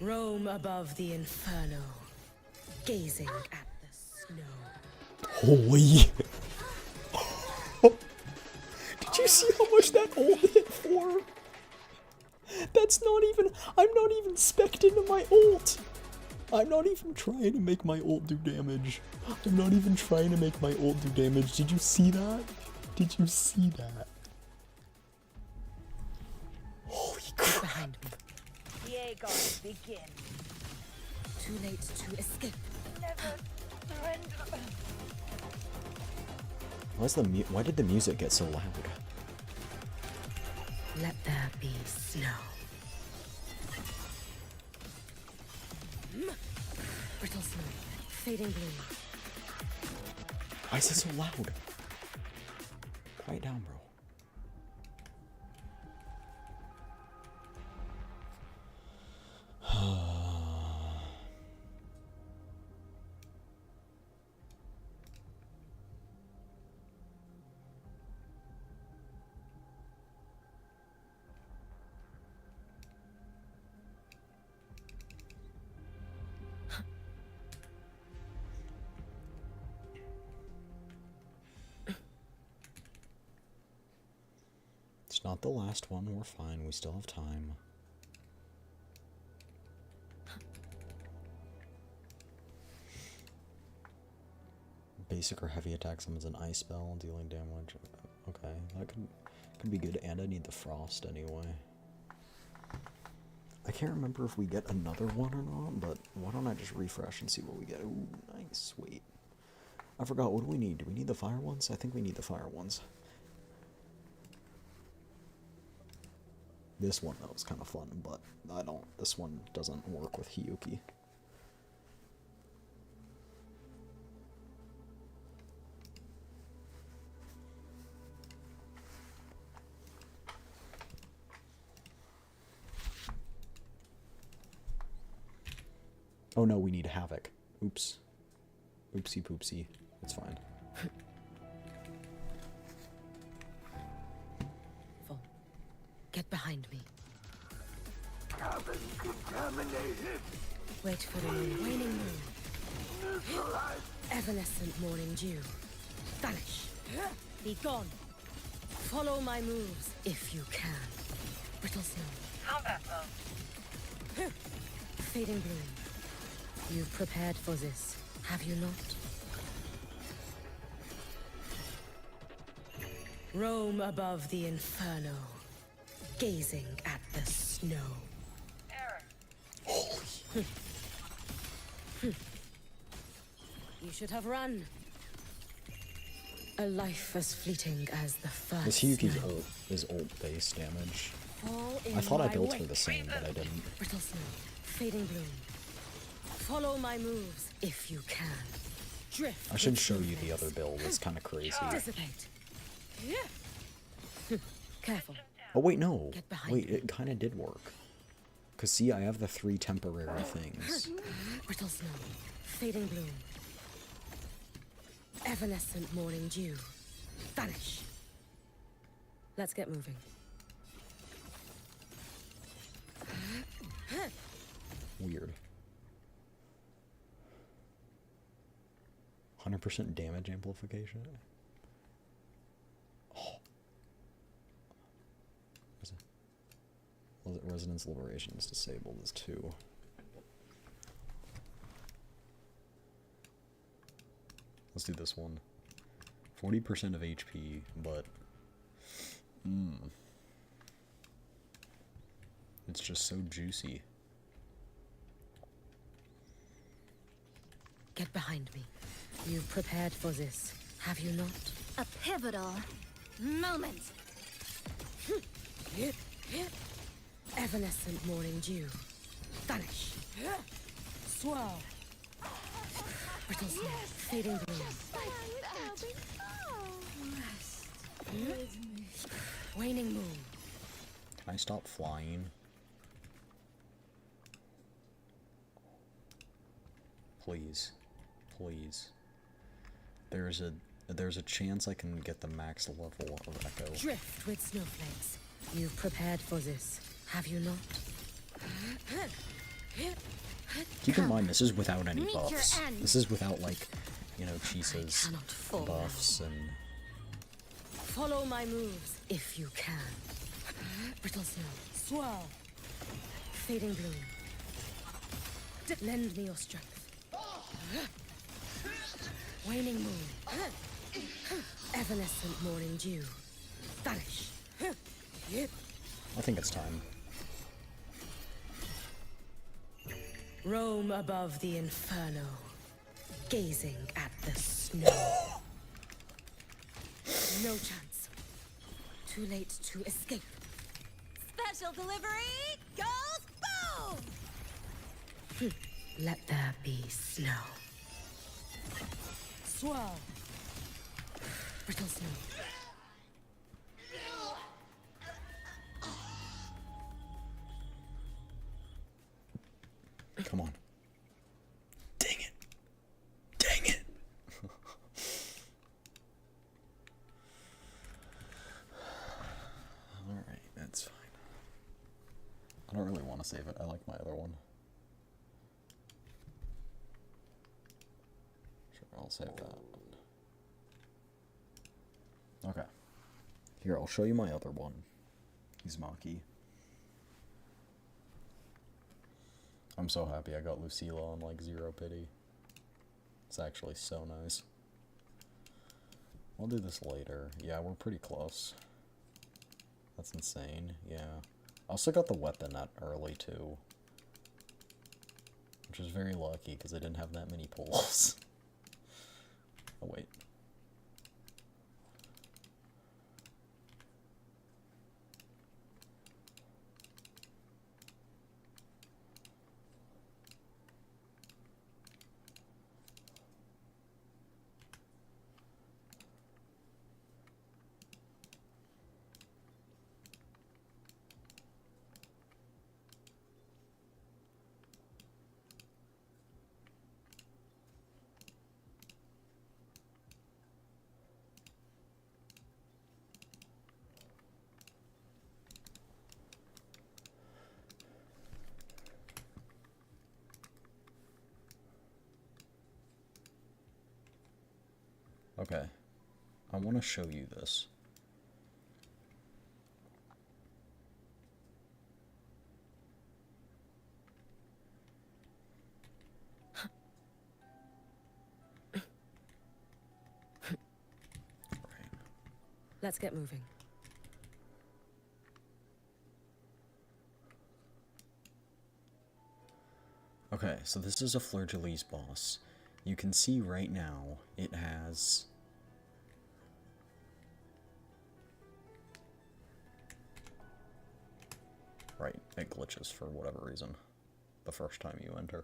Roam above the inferno, gazing at the snow. Holy! Did you see how much that ult hit for? That's not even... I'm not even spec'd into my ult! I'm not even trying to make my ult do damage. I'm not even trying to make my ult do damage. Did you see that? Did you see that? Holy crap. Behind me. Diego, begin. Too late to escape. Never surrender. Why did the music get so loud? Let there be snow. Brittle snow, fading bloom. Why is it so loud? Quiet down, bro. not the last one. We're fine. We still have time. Basic or heavy attack summons an ice spell, dealing damage. Okay, that could be good, and I need the frost anyway. I can't remember if we get another one or not, but why don't I just refresh and see what we get. Ooh, nice, wait. I forgot, what do we need? Do we need the fire ones? I think we need the fire ones. This one, though, is kind of fun, but this one doesn't work with Hiyuki. Oh no, we need Havoc. Oops. Oopsie poopsie. It's fine. Get behind me. Cabin contaminated. Wait for the moon. Waning moon. Neutralized. Evanescent morning dew. Vanish. Be gone. Follow my moves if you can. Brittle snow. Combat mode. Fading bloom. You've prepared for this, have you not? Roam above the inferno, gazing at the snow. Error. You should have run. A life as fleeting as the first. This Hiyuki's ult is ult base damage. I thought I built her the same, but I didn't. Brittle snow, fading bloom. Follow my moves if you can. Drift. I should show you the other build. It's kind of crazy. Dissipate. Careful. Oh wait, no. Get behind Wait, it kind of did work. Cause see, I have the 3 temporary things. Brittle snow, fading bloom. Evanescent morning dew. Vanish. Let's get moving. Weird. 100% damage amplification. Oh. Was it Resonance Liberation is disabled as 2. Let's do this one. 40% of HP, but it's just so juicy. Get behind me. You've prepared for this, have you not? A pivotal moment. Evanescent morning dew. Vanish. Swirl. Brittle snow, fading bloom. Waning moon. Can I stop flying? Please. Please. There's a chance I can get the max level of Echo. Drift with snowflakes. You've prepared for this, have you not? Keep in mind, this is without any buffs. This is without, like, you know, Chisa's buffs and... Follow my moves, if you can. Brittle snow, swirl. Fading bloom. Lend me your strength. Waning moon. Evanescent morning dew. Vanish. I think it's time. Roam above the inferno, gazing at the snow. No chance. Too late to escape. Special delivery goes boom! Let there be snow. Swirl. Brittle snow. Come on. Dang it. Dang it. Alright, that's fine. I don't really want to save it. I like my other one. Sure, I'll save that. Okay. Here, I'll show you my other one. Maki. I'm so happy I got Lucilla on like 0 pity. It's actually so nice. I'll do this later. Yeah, we're pretty close. That's insane. Yeah. I also got the weapon that early too. Which is very lucky because I didn't have that many pulls. Oh wait. Okay, I want to show you this. Let's get moving. Okay, so this is a Fleur-de-Lis boss. You can see right now it has... Right, it glitches for whatever reason the first time you enter.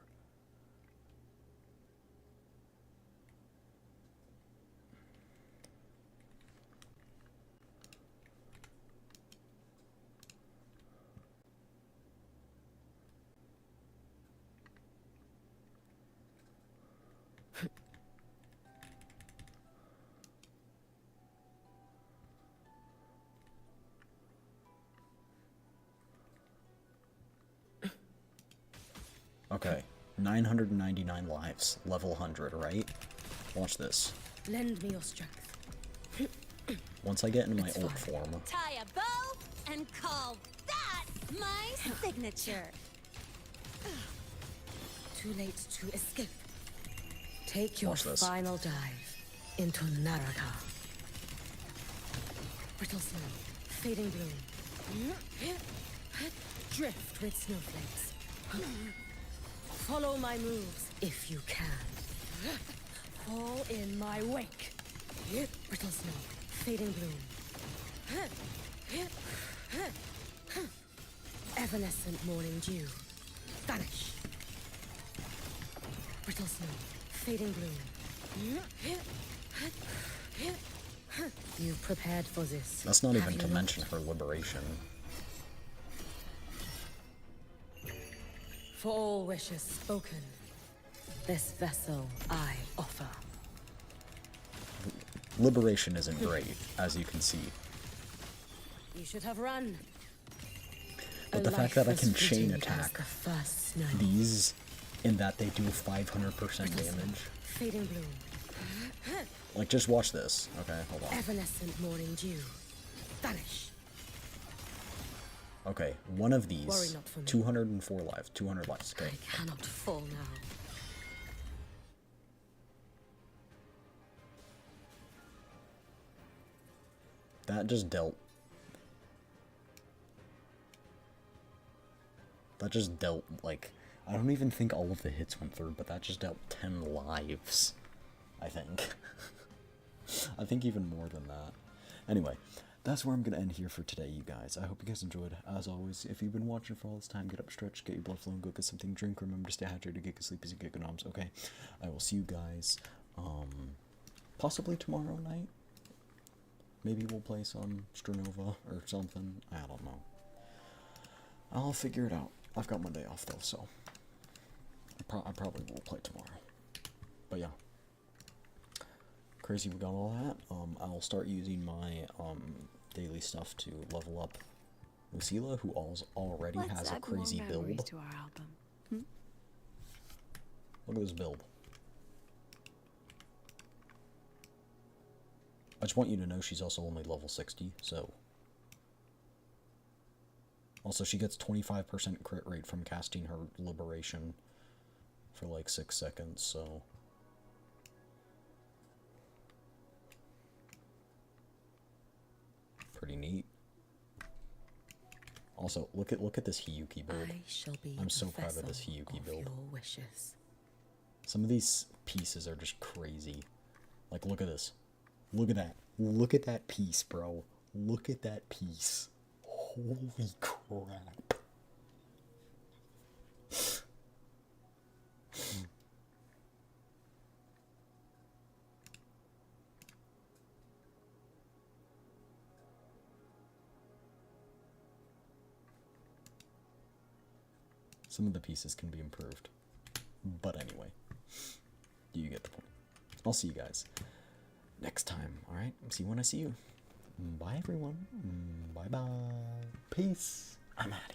Okay, 999 lives, level 100, right? Watch this. Lend me your strength. Once I get into my ult form, Tie a bow and call that my signature. Too late to escape. Take your Watch this. final dive into Naraka. Brittle snow, fading bloom. Drift with snowflakes. Follow my moves if you can. Fall in my wake. Brittle snow, fading bloom. Evanescent morning dew. Vanish. Brittle snow, fading bloom. You've prepared for this. that's not have even to you mention her liberation. For all wishes spoken, this vessel I offer. Liberation isn't great, as you can see. You should have run. But the fact that I can chain attack these in that they do 500% damage. Fading bloom. Like, just watch this. Okay, hold on. Evanescent morning dew. Vanish. Okay, one of Worry these, not for me. 204 lives, 200 lives, okay. I cannot fall now. That just dealt... That just dealt, like... I don't even think all of the hits went through, but that just dealt 10 lives. I think. I think even more than that. Anyway, that's where I'm going to end here for today, you guys. I hope you guys enjoyed. As always, if you've been watching for all this time, get up, stretch, get your blood flowing, go get something to drink. Remember to stay hydrated, get good sleep as you get good noms, okay? I will see you guys, possibly tomorrow night. Maybe we'll play some Stranova or something. I don't know. I'll figure it out. I've got Monday off, though, so I probably will play tomorrow. But yeah. Crazy we got all that. I'll start using my daily stuff to level up Lucilla, who already has a crazy build. To our album. Look at this build. I just want you to know she's also only level 60, so Also, she gets 25% crit rate from casting her Liberation for like 6 seconds, so... Pretty neat. Also, look at this Hiyuki build. I'm so proud of this Hiyuki build. Some of these pieces are just crazy. Like, look at this. Look at that. Look at that piece, bro. Look at that piece. Holy crap. Some of the pieces can be improved. But anyway, you get the point. I'll see you guys next time, alright? See you when I see you. Bye, everyone. Bye-bye. Peace. I'm out of here.